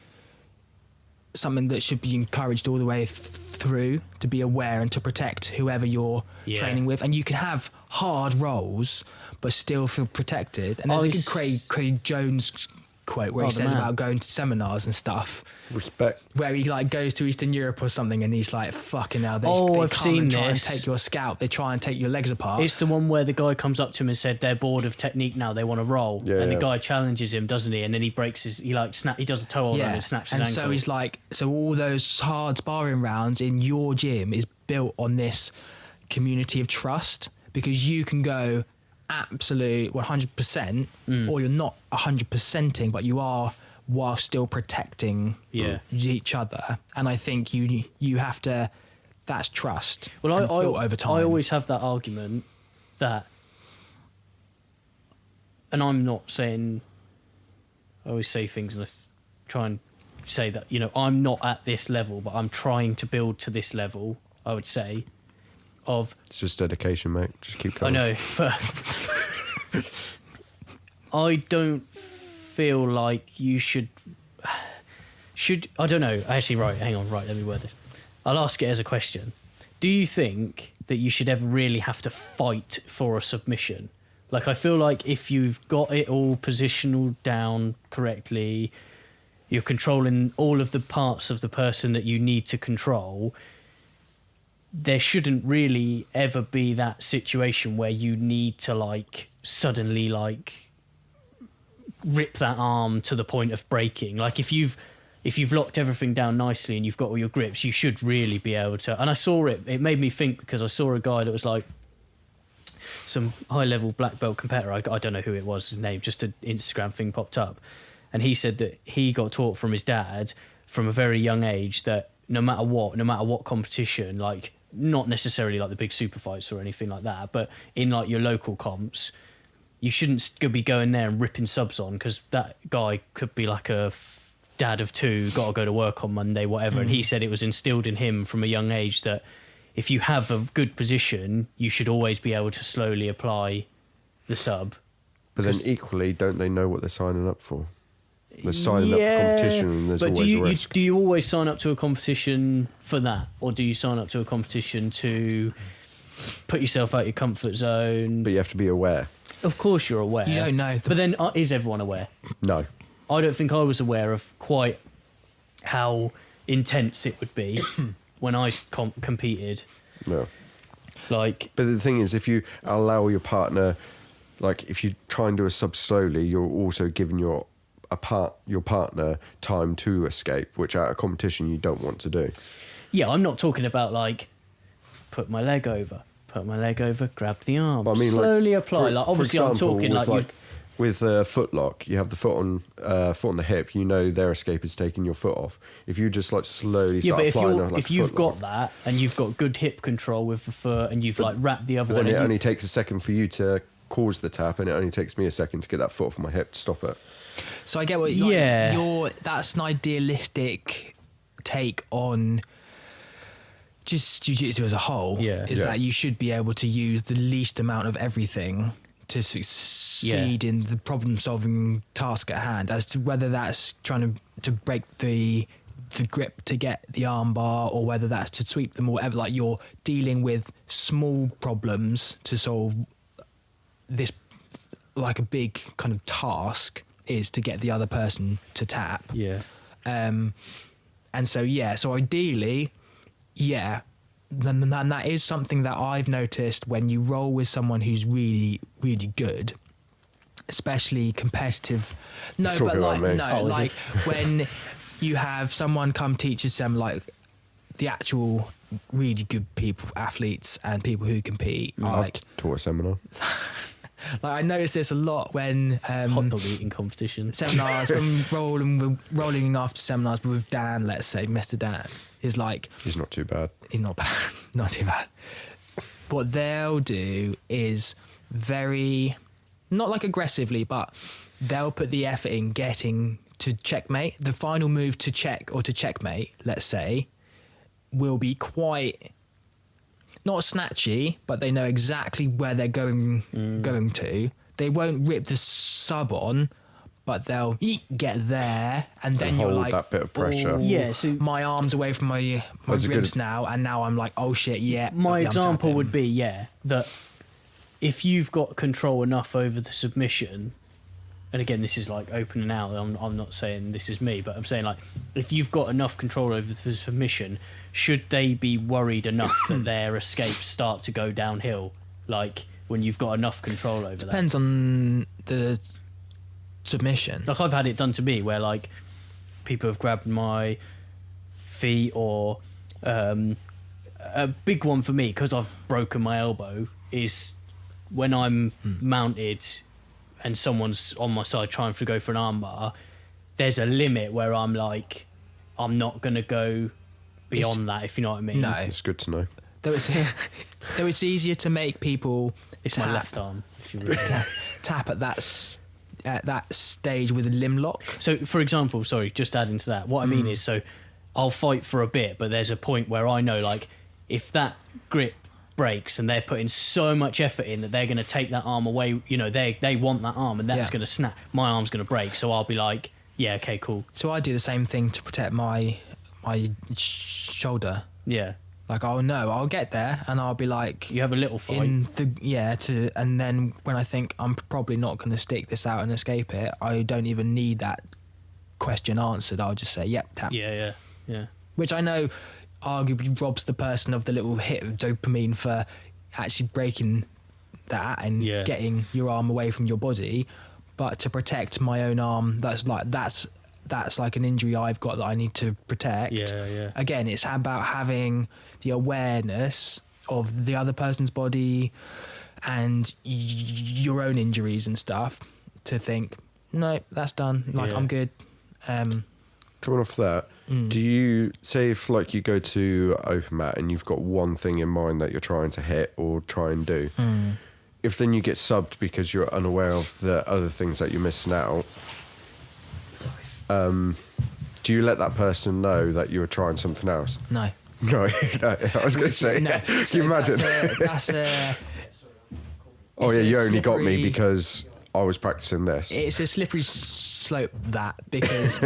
something that should be encouraged all the way through, to be aware and to protect whoever you're training with. And you can have hard rolls but still feel protected. And there's a good Craig Jones quote where he the says man. about going to seminars and stuff, Respect. where he like goes to Eastern Europe or something, and he's like, "Fucking hell, they I've come seen and try this. and take your scalp. They try and take your legs apart." It's the one where the guy comes up to him and said they're bored of technique now, they want to roll. Yeah, and yeah. the guy challenges him, doesn't he? And then he breaks he does a toe hold and snaps his and ankle. so he's like, so all those hard sparring rounds in your gym is built on this community of trust, because you can go absolute 100% or you're not 100%ing, but you are, while still protecting each other. And I think you have to, that's trust. Well, and built over time. I always have that argument that, and I'm not saying, I always say things and I try and say that, I'm not at this level, but I'm trying to build to this level, I would say, of... It's just dedication, mate. Just keep going. I know, but I don't feel like you should, I don't know, actually, right, hang on, right, let me word this. I'll ask it as a question. Do you think that you should ever really have to fight for a submission? Like, I feel like if you've got it all positional down correctly, you're controlling all of the parts of the person that you need to control, there shouldn't really ever be that situation where you need to, like, suddenly, like, rip that arm to the point of breaking. Like, if you've locked everything down nicely and you've got all your grips, you should really be able to. And I saw it made me think, because I saw a guy that was like some high-level black belt competitor. I don't know who it was, his name, just an Instagram thing popped up. And he said that he got taught from his dad from a very young age that no matter what competition, like, not necessarily like the big super fights or anything like that, but in like your local comps, you shouldn't be going there and ripping subs on, because that guy could be like a dad of two, got to go to work on Monday, whatever. And he said it was instilled in him from a young age that if you have a good position, you should always be able to slowly apply the sub. But then equally, don't they know what they're signing up for? They're signing up for competition, and there's always a risk. Do you always sign up to a competition for that? Or do you sign up to a competition to put yourself out your comfort zone? But you have to be aware. Of course you're aware. You don't know. But then, is everyone aware? No. I don't think I was aware of quite how intense it would be when I competed. No. Like, But the thing is, if you allow your partner, like, if you try and do a sub slowly, you're also giving your partner time to escape, which at a competition you don't want to do. yeah, I'm not talking about like put my leg over, grab the arm, But I mean, slowly like, apply. Like, obviously, I'm talking with, like with a foot lock, you have the foot on the hip. You know their escape is taking your foot off. If you just like slowly yeah, start but applying, if you've got that and you've got good hip control with the foot and you've like wrapped the other but one, then it and only takes a second for you to cause the tap, and it only takes me a second to get that foot off my hip to stop it. So I get what that's an idealistic take on just jiu-jitsu as a whole. Yeah. Is Yeah. that you should be able to use the least amount of everything to succeed in the problem-solving task at hand, as to whether that's trying to break the grip to get the arm bar, or whether that's to sweep them, or whatever. Like, you're dealing with small problems to solve this, like a big kind of task is to get the other person to tap. yeah, And so ideally, then that is something that I've noticed when you roll with someone who's really, really good, especially competitive. No, He's but talking like, about me. no, Oh, is like when you have someone come teach us some, like the actual really good people, athletes and people who compete. Are I've like, taught a seminar. like, I notice this a lot when hot dog eating competition. seminars, when rolling after seminars with Dan, let's say, Mr. Dan, is like, He's not too bad. he's not bad, not too bad. What they'll do is very, not like aggressively, but they'll put the effort in getting to checkmate. The final move to check or to checkmate, let's say, will be quite, not snatchy, but they know exactly where they're going to. They won't rip the sub on, but they'll get there, and then you're hold like, that bit of pressure. "Oh, Yeah, so- my arm's away from my That's a good- ribs now, and now I'm like, oh shit, yeah. My I'm example tapping." would be, that if you've got control enough over the submission, and again, this is like opening out. I'm not saying this is me, but I'm saying like, if you've got enough control over the submission, should they be worried enough that their escapes start to go downhill? Like when you've got enough control over that. Depends on the submission. Like I've had it done to me where like people have grabbed my feet, or a big one for me because I've broken my elbow is when I'm mounted and someone's on my side trying to go for an armbar. There's a limit where I'm like, I'm not gonna go beyond that, if you know what I mean. No, It's good to know. though it's easier to make people It's my left arm, if you really tap at that stage with a limb lock. So, for example, sorry, just adding to that, what I mean is, so I'll fight for a bit, but there's a point where I know, like, if that grip breaks and they're putting so much effort in that they're going to take that arm away, you know, they want that arm and that's going to snap, my arm's going to break. So I'll be like, yeah, okay, cool. So I do the same thing to protect my shoulder. Yeah. Like, I'll get there and I'll be like, You have a little fight. and then when I think I'm probably not going to stick this out and escape it, I don't even need that question answered. I'll just say, yep, tap. Yeah. Which I know arguably robs the person of the little hit of dopamine for actually breaking that and getting your arm away from your body. But to protect my own arm, that's like an injury I've got that I need to protect. Yeah. Again, it's about having the awareness of the other person's body and your own injuries and stuff to think, no, that's done. Like, I'm good. Coming off that, do you say if like you go to open mat and you've got one thing in mind that you're trying to hit or try and do, if then you get subbed because you're unaware of the other things that you're missing out, do you let that person know that you were trying something else? No. No, I was going to say, No. can So you imagine? Oh yeah, you only got me because I was practicing this. It's a slippery slope, that, because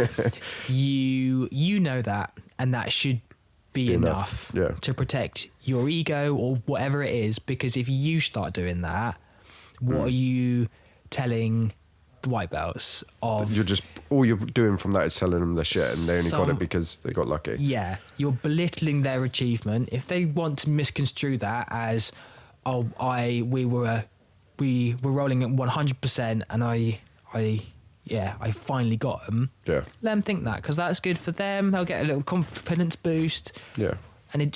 you know that, and that should be enough to protect your ego or whatever it is. Because if you start doing that, what are you telling the white belts of? You're just, all you're doing from that is telling them the shit, and they only got it because they got lucky. Yeah, you're belittling their achievement. If they want to misconstrue that as, we were rolling at 100%, and I finally got them. Yeah. Let them think that, because that's good for them. They'll get a little confidence boost. Yeah. And it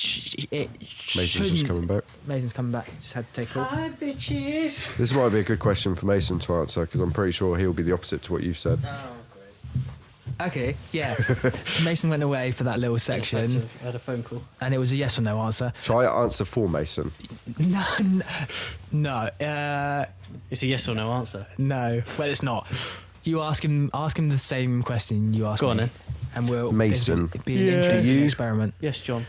Mason's just coming back. Mason's coming back. Just had to take a call. Hi, bitches. This might be a good question for Mason to answer because I'm pretty sure he'll be the opposite to what you've said. Oh, great. Okay, yeah. So Mason went away for that little section, I had a phone call. and it was a yes or no answer. Shall I answer for Mason? No. It's a yes or no answer. No. Well, it's not. You ask him the same question you asked me. Go on then. And we'll Mason. It'll be an interesting experiment. Yes, John.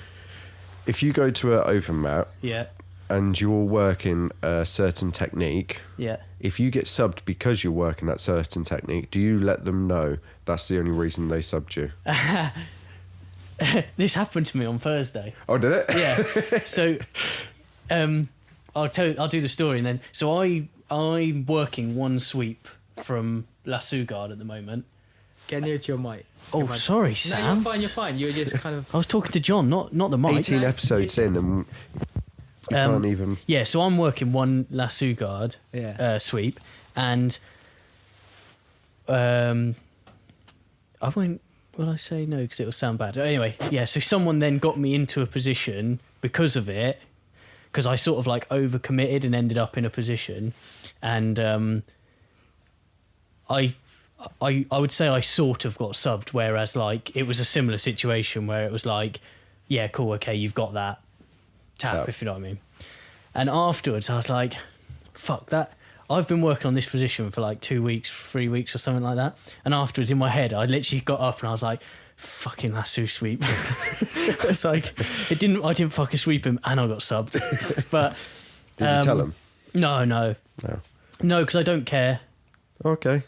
If you go to an open mat Yeah. and you're working a certain technique, Yeah. if you get subbed because you're working that certain technique, do you let them know that's the only reason they subbed you? This happened to me on Thursday. Oh, did it? Yeah. So, I'll do the story, and then I'm working one sweep from La Sugard at the moment. Get near to your mic. Oh, sorry, No, Sam. you're fine. You were just kind of... I was talking to John, not the mic. 18 episodes in and you can't even... Yeah, so I'm working one La Sugard sweep, and I won't... Will I say no? Because it'll sound bad. Anyway, yeah, so someone then got me into a position because of it, because I sort of like overcommitted and ended up in a position, and I would say I sort of got subbed, whereas like it was a similar situation where it was like, yeah, cool, okay, you've got that tap, if you know what I mean. And afterwards I was like, fuck that. I've been working on this position for like 2 weeks, 3 weeks or something like that. And afterwards in my head, I literally got up and I was like, fucking lasso sweep. It's like, I didn't fucking sweep him and I got subbed. But Did you tell him? No, because I don't care. Okay.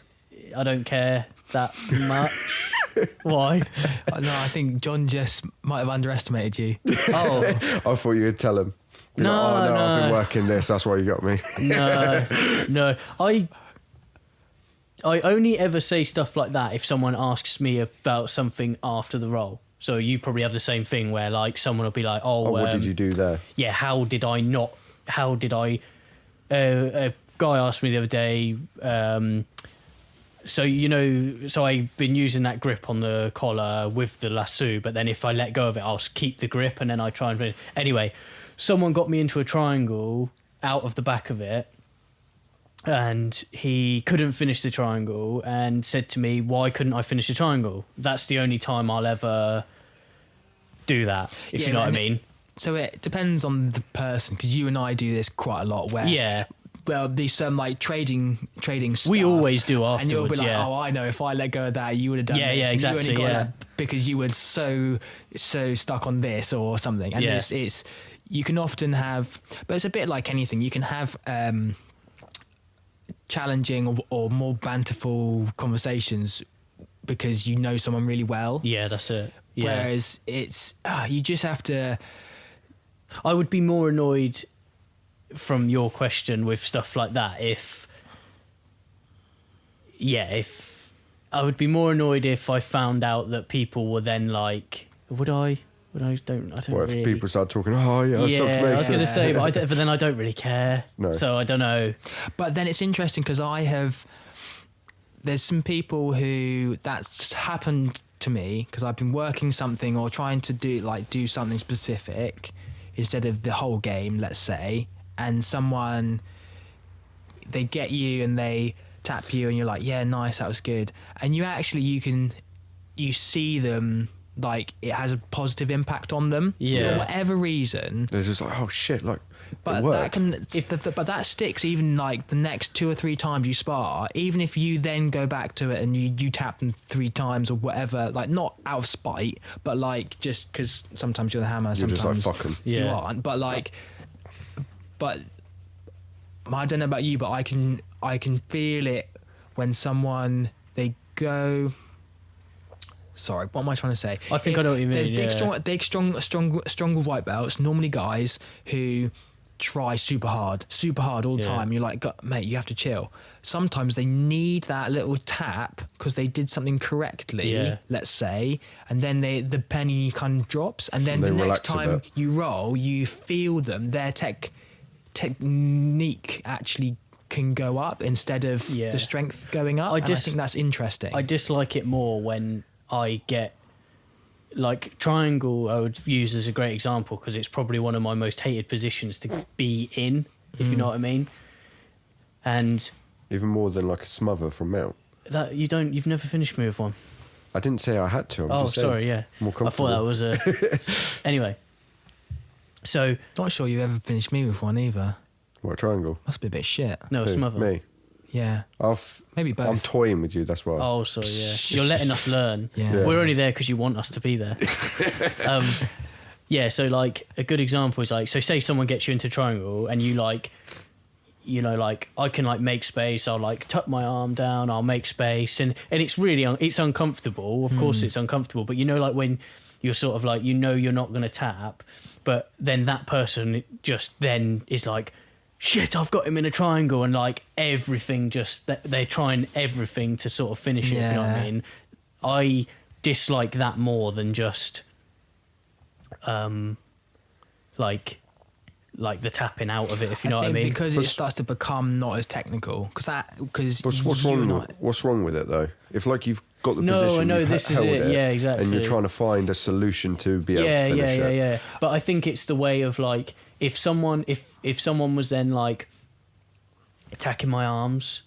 I don't care that much. Why? No, I think John just might have underestimated you. Oh, I thought you would tell him. Be No, like, I've been no. working this, that's why you got me. no. I only ever say stuff like that if someone asks me about something after the roll. So you probably have the same thing where like someone will be like, "Oh, what did you do there?" Yeah, how did I? A guy asked me the other day. So I've been using that grip on the collar with the lasso, but then if I let go of it, I'll keep the grip, and then I try and... Anyway, someone got me into a triangle out of the back of it, and he couldn't finish the triangle and said to me, why couldn't I finish the triangle? That's the only time I'll ever do that, if you know what I mean. So it depends on the person, because you and I do this quite a lot where... Yeah. Well, there's some like trading stuff. We always do afterwards, and you'll be like, yeah. "Oh, I know. If I let go of that, you would have done this." Yeah, and exactly. You only got Yeah, that because you were so stuck on this or something. And it's you can often have, but it's a bit like anything. You can have challenging or more banterful conversations because you know someone really well. Yeah, that's it. Yeah. Whereas it's you just have to. I would be more annoyed from your question with stuff like that if I would be more annoyed if I found out that people were then like, I don't What really... if people start talking, oh yeah, I sucked I later. was going to say, but then I don't really care. No. So I don't know. But then it's interesting because there's some people who that's happened to me because I've been working something or trying to do something specific instead of the whole game, let's say, and someone, they get you and they tap you and you're like, yeah, nice, that was good. And you see them, like it has a positive impact on them for whatever reason. They're just like, oh shit, like, but that sticks even like the next 2 or 3 times you spar, even if you then go back to it and you tap them 3 times or whatever, like not out of spite, but like just because sometimes you're the hammer, you're sometimes just like, fuck 'em. you aren't. But I don't know about you, but I can feel it when someone they go. Sorry, what am I trying to say? I think I know what you mean. There's big, stronger white belts. Normally, guys who try super hard all the time. You're like, mate, you have to chill. Sometimes they need that little tap because they did something correctly, let's say, and then the penny kind of drops, and then the next time you roll, you feel them. Their technique actually can go up instead of the strength going up. I think that's interesting. I dislike it more when I get like triangle. I would use as a great example because it's probably one of my most hated positions to be in, if you know what I mean. And even more than like a smother from mount. That you've never finished me with one. I didn't say I had to. I'm just sorry, saying, yeah. More comfortable. I thought that was a anyway. So not sure you ever finished me with one either. What, triangle? Must be a bit shit. No, a smother. Me. Yeah. Maybe both. I'm toying with you, that's why. Oh, sorry, yeah. You're letting us learn. Yeah. We're only there because you want us to be there. So like a good example is like, so say someone gets you into triangle and you like, you know, like I can like make space. I'll like tuck my arm down. I'll make space, and it's really it's uncomfortable. Of course, it's uncomfortable. But you know, like when you're sort of like you're not going to tap, but then that person just then is like, shit, I've got him in a triangle, and like everything just they're trying everything to sort of finish it. If you know what I mean. I dislike that more than just like the tapping out of it, if you know what I mean. Because it starts to become not as technical. What's wrong with it though? If like you've got the position, I know you've this is held it. Yeah, exactly. And you're trying to find a solution to be able to finish it. Yeah. But I think it's the way of like if someone was then like attacking my arms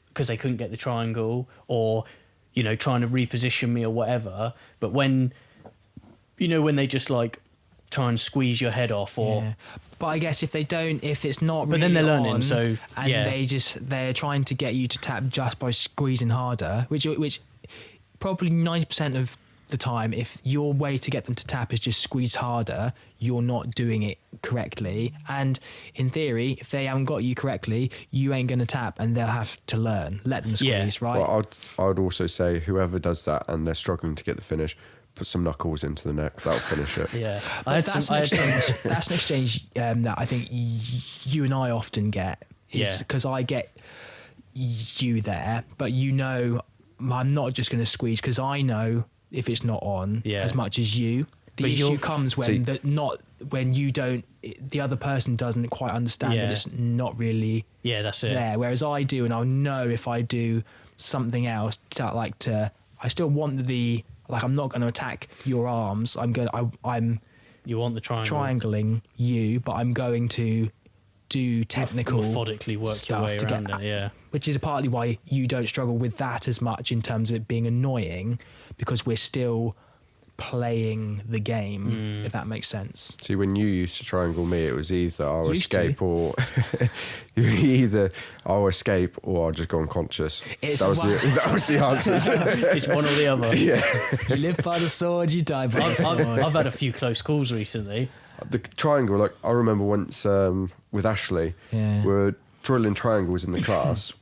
because they couldn't get the triangle, or you know trying to reposition me or whatever. But when they just like try and squeeze your head off, or but I guess if it's not really but then they're learning, on, so and they're trying to get you to tap just by squeezing harder, which probably 90% of the time, if your way to get them to tap is just squeeze harder, you're not doing it correctly. And in theory, if they haven't got you correctly, you ain't going to tap, and they'll have to learn. Let them squeeze, right? Well, I'd also say whoever does that and they're struggling to get the finish, put some knuckles into the neck. That'll finish it. Yeah, that's an exchange that I think you and I often get. Because I get you there, but you know I'm not just going to squeeze because I know if it's not on as much as you. The issue comes when when you don't, the other person doesn't quite understand that it's not really that's it. there. Whereas I do, and I'll know if I do something else I still want I'm not going to attack your arms. I'm You want the triangle. triangling you, but I'm going to do technical methodically work your way around it, which is partly why you don't struggle with that as much in terms of it being annoying, because we're still playing the game, if that makes sense. See, when you used to triangle me, it was either I'll escape to. or either I'll escape or I'll just go unconscious. That was the answers. It's one or the other. Yeah. You live by the sword, you die by the sword. I've had a few close calls recently. The triangle, like I remember once with Ashley, we were drilling triangles in the class.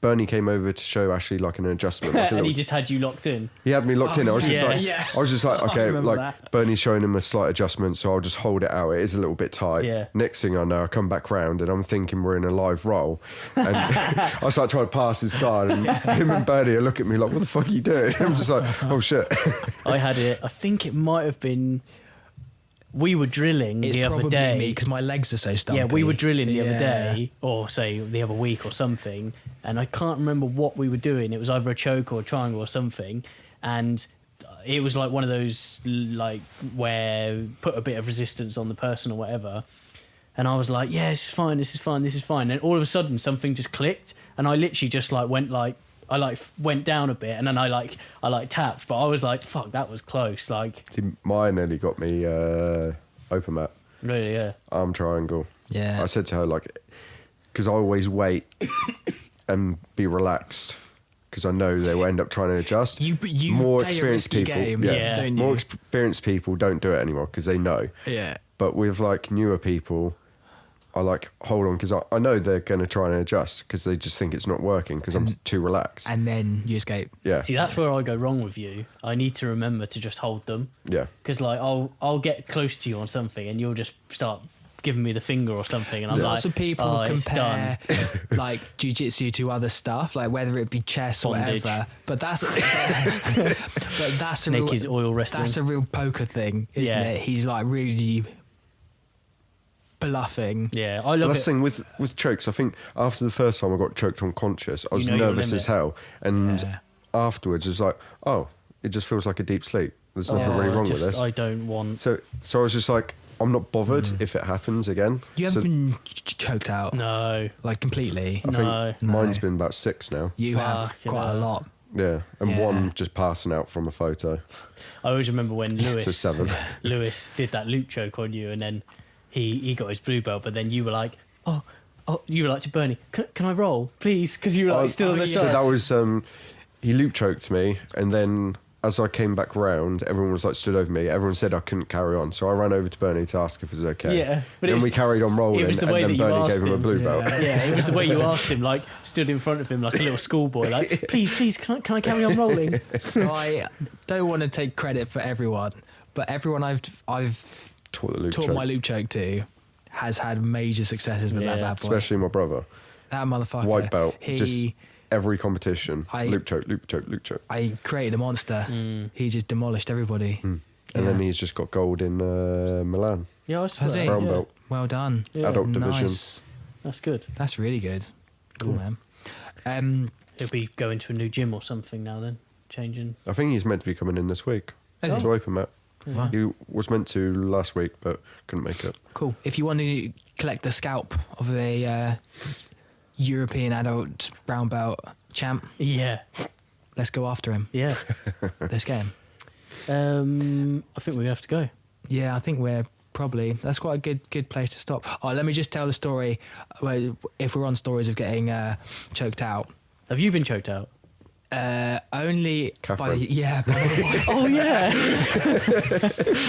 Bernie came over to show Ashley like an adjustment, like and he just had you locked in. He had me locked in. I was just like, I okay, remember like that. Bernie's showing him a slight adjustment, so I'll just hold it out. It is a little bit tight. Yeah. Next thing I know, I come back round and I'm thinking we're in a live roll, and I start trying to pass this guy, and him and Bernie are looking at me like, "What the fuck are you doing?" I'm just like, "Oh shit." I had it. I think it might have been. We were drilling the other day because my legs are so stumpy. Yeah, we were drilling the other day, or say the other week or something, and I can't remember what we were doing. It was either a choke or a triangle or something, and it was like one of those like where put a bit of resistance on the person or whatever. And I was like, "Yeah, this is fine, this is fine, this is fine." And all of a sudden, something just clicked, and I literally just went went down a bit, and then I tapped, but I was like, "Fuck, that was close!" Like, See, mine nearly got me open mat. Really, yeah. Arm triangle. Yeah. I said to her, like, because I always wait and be relaxed because I know they will end up trying to adjust. You more play a experienced risky people, game, don't you? more experienced people don't do it anymore because they know. Yeah. But with like newer people, I like hold on because I know they're going to try and adjust because they just think it's not working because I'm too relaxed. And then you escape. Yeah. See, that's where I go wrong with you. I need to remember to just hold them. Yeah. Because like I'll get close to you on something, and you'll just start giving me the finger or something, and I'm Lots like, of people "Oh, it's compare done." like jiu-jitsu to other stuff, like whether it be chess or Bondage. whatever. But that's a Naked real, oil wrestling. That's a real poker thing, isn't Yeah. it? He's like really bluffing. Yeah, I love Last it. thing with chokes, I think after the first time I got choked unconscious, I was You know your nervous as limit. hell. And Yeah. afterwards, it's like, oh, it just feels like a deep sleep. There's nothing really wrong with this. I don't want. So I was just like, I'm not bothered if it happens again. You haven't So been choked out, No, like completely. I no. think mine's been about 6 now. You have Fucking quite a hell. lot. Yeah, and Yeah. one just passing out from a photo. I always remember when Lewis So 7. Lewis did that loop choke on you, and then he got his blue belt, but then you were like, oh, you were like to Bernie, can I roll, please? Because you were like still on the So side. that was he loop choked me, and then as I came back round, everyone was like stood over me. Everyone said I couldn't carry on, so I ran over to Bernie to ask if it was okay. Yeah, but then we carried on rolling, it was the and way then that you Bernie asked gave him a him. blue Yeah. belt. Yeah, it was the way you asked him, like stood in front of him like a little schoolboy, like, please, can I carry on rolling? So I don't want to take credit for everyone, but everyone I've Taught the loop taught choke. my loop choke to has had major successes with that Yeah. bad boy. Especially my brother, That motherfucker. white belt, He, just every competition, loop choke, loop choke, loop choke. I created a monster. He just demolished everybody. And then he's just got gold in Milan, Yeah, I Has swear. he? brown Yeah. belt, Well done. Yeah. adult division. Nice. That's good. That's really good. Cool, man. He'll be going to a new gym or something now then, changing. I think he's meant to be coming in this week. Is he? To open mat. Wow. He was meant to last week, but couldn't make it. Cool. If you want to collect the scalp of a European adult brown belt champ, Yeah, let's go after him. yeah. Let's get him. I think we're gonna have to go. Yeah, I think we're probably, that's quite a good place to stop. Oh, let me just tell the story. If we're on stories of getting choked out, Have you been choked out? only by Catherine. by my wife. Oh yeah,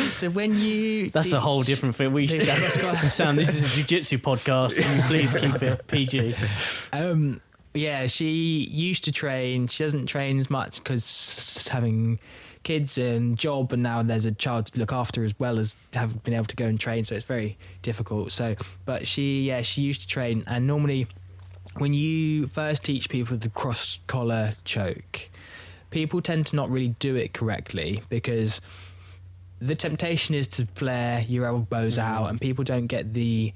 So when you that's a whole teach- different thing. We should, Let's go. Sam, this is a jiu-jitsu podcast. Can you please keep it PG? Yeah, she used to train. She doesn't train as much because having kids and job, and now there's a child to look after as well as haven't been able to go and train. So it's very difficult. So, but she used to train, and normally when you first teach people the cross collar choke, people tend to not really do it correctly because the temptation is to flare your elbows out, and people don't get the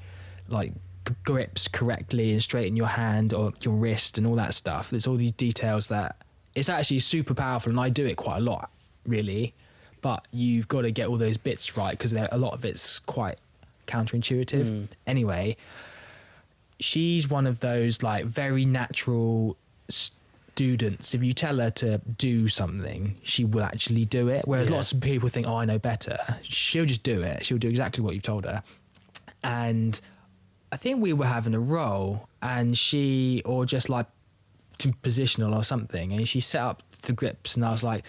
grips correctly and straighten your hand or your wrist and all that stuff. There's all these details that it's actually super powerful, and I do it quite a lot, really. But you've got to get all those bits right because a lot of it's quite counterintuitive. Anyway, she's one of those very natural students. If you tell her to do something, she will actually do it. Whereas lots of people think, oh, I know better. She'll just do it. She'll do exactly what you've told her. And I think we were having a roll, and or just positional or something, and she set up the grips, and I was like,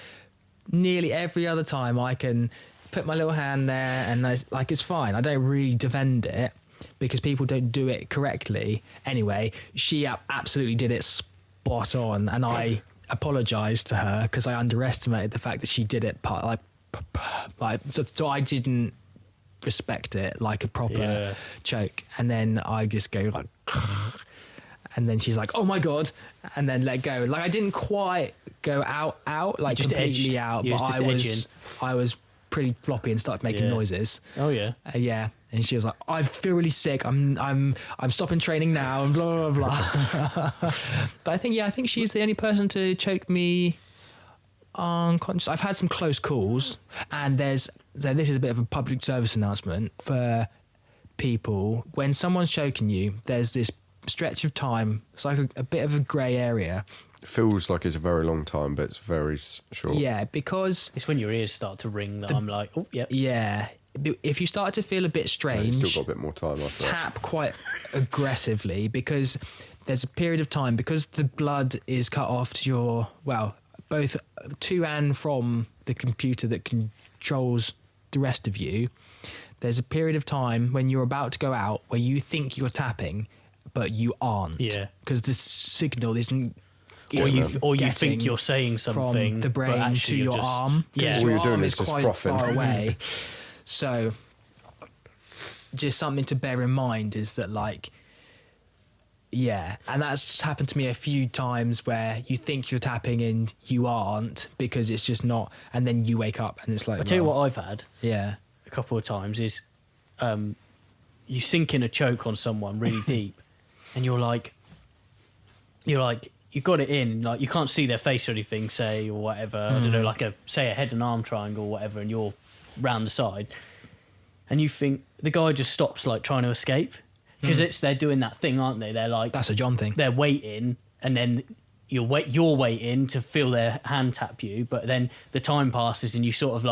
nearly every other time I can put my little hand there, and it's fine. I don't really defend it because people don't do it correctly. Anyway, she absolutely did it spot on, and I apologized to her because I underestimated the fact that she did it so I didn't respect it like a proper choke, and then I just go and then she's like, oh my god, and then let go. I didn't quite go out just completely edged. Out, but I was pretty floppy and started making noises. Oh yeah. And she was like, I feel really sick, I'm stopping training now, and blah blah blah. But I think she's the only person to choke me unconscious. I've had some close calls, and this is a bit of a public service announcement for people. When someone's choking you, there's this stretch of time, it's like a bit of a grey area. It feels like it's a very long time, but it's very short. Yeah, because it's when your ears start to ring that I'm like, oh yeah. Yeah, if you start to feel a bit strange, you've still got a bit more time after tap quite aggressively, because there's a period of time, because the blood is cut off to both to and from the computer that controls the rest of you. There's a period of time when you're about to go out where you think you're tapping, but you aren't. Yeah. Because the signal isn't. Or you think you're saying something from the brain to your arm. Yeah. All your you're doing arm is just quite frothing. far away. So, just something to bear in mind is that, and that's happened to me a few times where you think you're tapping and you aren't because it's just not, and then you wake up and it's like. I tell you what I've had. Yeah. A couple of times is, you sink in a choke on someone really deep, and you're like, you've got it in, you can't see their face or anything, say, or whatever. I don't know, say a head and arm triangle or whatever, and you're round the side, and you think the guy just stops trying to escape because they're doing that thing, aren't they? They're that's a John thing. They're waiting, and then you're waiting to feel their hand tap you, but then the time passes and you sort of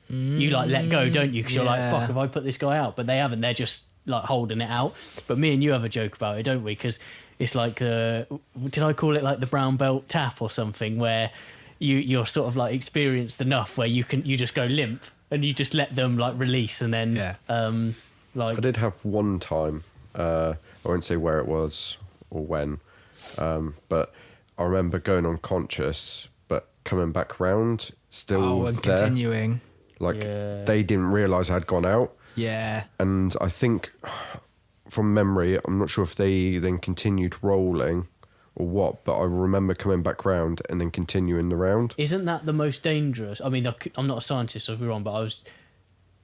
you let go, don't you? Because you're like, fuck, have I put this guy out? But they haven't. They're just holding it out. But me and you have a joke about it, don't we? Because it's did I call it the brown belt tap or something, where you're sort of experienced enough where you just go limp and you just let them release, and then I did have one time, I won't say where it was or when, but I remember going unconscious but coming back round still and there. Continuing. They didn't realise I'd gone out. Yeah. And I think from memory, I'm not sure if they then continued rolling or what, but I remember coming back round and then continuing the round. Isn't that the most dangerous? I mean, I'm not a scientist, so if we're wrong, but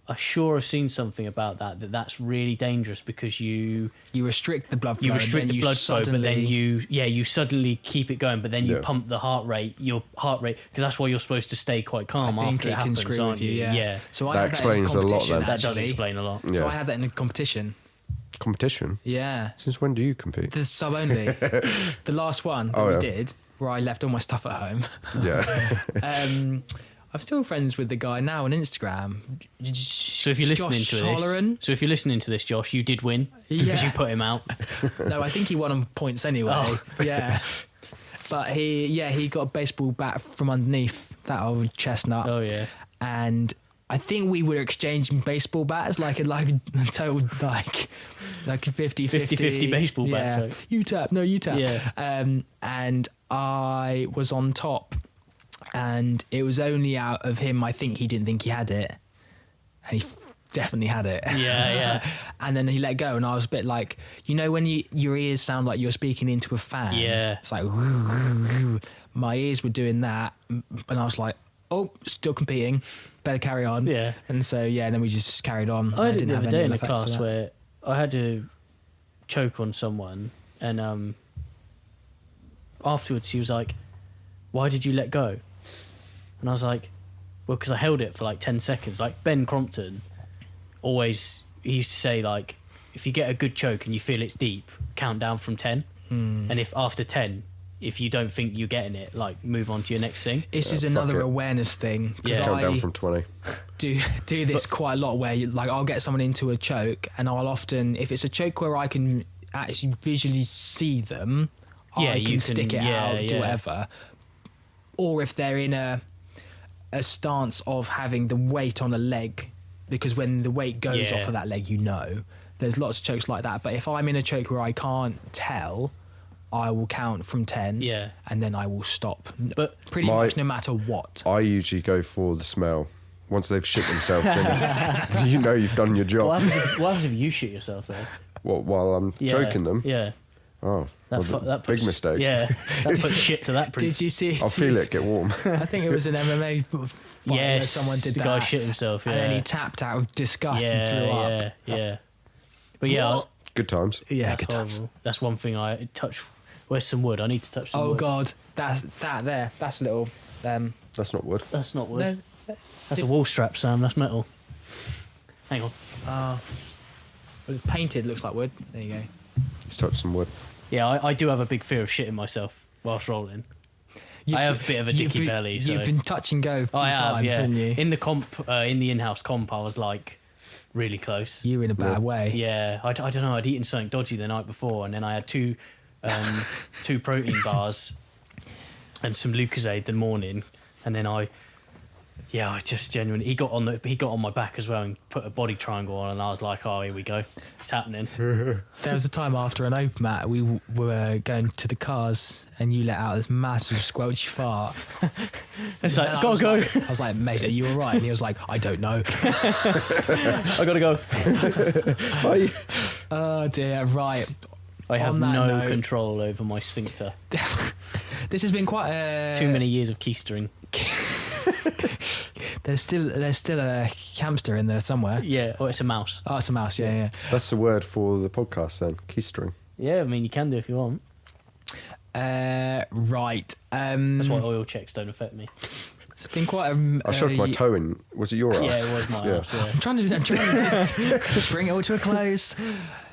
I sure have seen something about that's really dangerous because you restrict the blood flow. You restrict the blood flow, but then you suddenly keep it going, but then you pump your heart rate, because that's why you're supposed to stay quite calm after it happens, screw aren't with you? Yeah. So that explains a lot then. That does explain a lot. Yeah. So I had that in a competition. Competition? Yeah. Since when do you compete? The sub only. The last one that we did, where I left all my stuff at home. Yeah. I'm still friends with the guy now on Instagram. So if you're listening to this, Josh, you did win because you put him out. No, I think he won on points anyway. Oh. Yeah. But he got a baseball bat from underneath that old chestnut. Oh yeah. And I think we were exchanging baseball bats, a total 50-50 baseball bat. Yeah. You tap, no, you tap. Yeah. And I was on top, and it was only out of him. I think he didn't think he had it, and he definitely had it. Yeah. And then he let go, and I was a bit like, you know, when your ears sound like you're speaking into a fan. Yeah. It's like, woo, woo, woo. My ears were doing that, and I was like, oh, still competing, better carry on. Yeah. And so and then we just carried on. I had it the other day in a effects of class that. where I had to choke on someone, and afterwards he was like, "Why did you let go?" And I was like, "Well, because I held it for like 10 seconds." Like Ben Crompton always, he used to say, like, if you get a good choke and you feel it's deep, count down from 10. And if after 10, if you don't think you're getting it, like, move on to your next thing. This is fuck another it. awareness thing. Because Yeah. Count down I from 20. do this quite a lot where like I'll get someone into a choke, and I'll often, if it's a choke where I can actually visually see them, Yeah, I you can can- stick it yeah, out, do yeah. whatever. Or if they're in a stance of having the weight on a leg, because when the weight goes Yeah. off of that leg, you know. There's lots of chokes like that. But if I'm in a choke where I can't tell, I will count from 10, Yeah. and then I will stop. But Pretty much no matter what. I usually go for the smell. Once they've shit themselves in it, you know you've done your job. what happens if you shoot yourself, though? What, while I'm Yeah. choking them? Yeah. Oh, That big puts, mistake. Yeah, that puts shit to that Did principle. you see? I'll feel it get warm. I think it was an MMA fight where Yes, someone did the that. guy shit himself, And then yeah. he tapped out of disgust and threw up. Yeah. But yeah, What? Good times. Yeah, that's good times. horrible. That's one thing I touch. Where's some wood? I need to touch some Oh wood. god, that's that there. That's a little. That's not wood. That's not wood. No, That's a wall strap, Sam. That's metal. Hang on. well, it's painted. Looks like wood. There you go. Let's touch some wood. Yeah, I do have a big fear of shitting myself whilst rolling. I have a bit of a You've dicky been- belly, so You've been touch and go a few I have. times, Yeah, haven't you? in the comp, in the in-house comp, I was like really close. You were in a bad way. Yeah, I don't know. I'd eaten something dodgy the night before, and then I had two protein bars and some Lucozade the morning, and then I just genuinely he got on my back as well and put a body triangle on, and I was like, oh, here we go, it's happening. There was a time after an open mat, we were going to the cars, and you let out this massive squelchy fart. It's like, And I gotta was go. like- I was like, mate, are you all right? And he was like, I don't know. I gotta go. Bye. Oh dear, right. I have On that no note- control over my sphincter. This has been quite a... Too many years of keistering. There's still a hamster in there somewhere. Yeah, it's a mouse. Oh, it's a mouse. Yeah. That's the word for the podcast then. Keistering. Yeah, I mean you can do if you want. Right. That's why oil checks don't affect me. It's been quite a... I shoved my toe in. Was it your ass? Yeah, it was my Yeah. ass. Yeah. I'm trying to just bring it all to a close.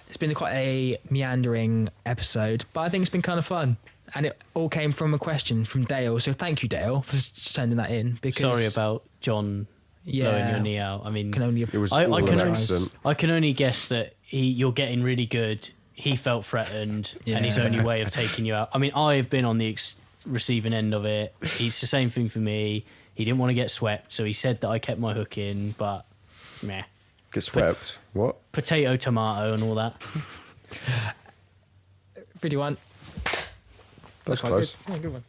It's been quite a meandering episode, but I think it's been kind of fun. And it all came from a question from Dale. So thank you, Dale, for sending that in. Because Sorry about John blowing your knee out. I mean, Can only It was I all can an only- accident. I can only guess that you're getting really good. He felt threatened, and his Yeah. only way of taking you out. I mean, I've been on the receiving end of it. It's the same thing for me. He didn't want to get swept, so he said that I kept my hook in, but meh. Get swept. What? Potato, tomato, and all that. 3, 2, 1. That's quite close. good. Yeah, good one.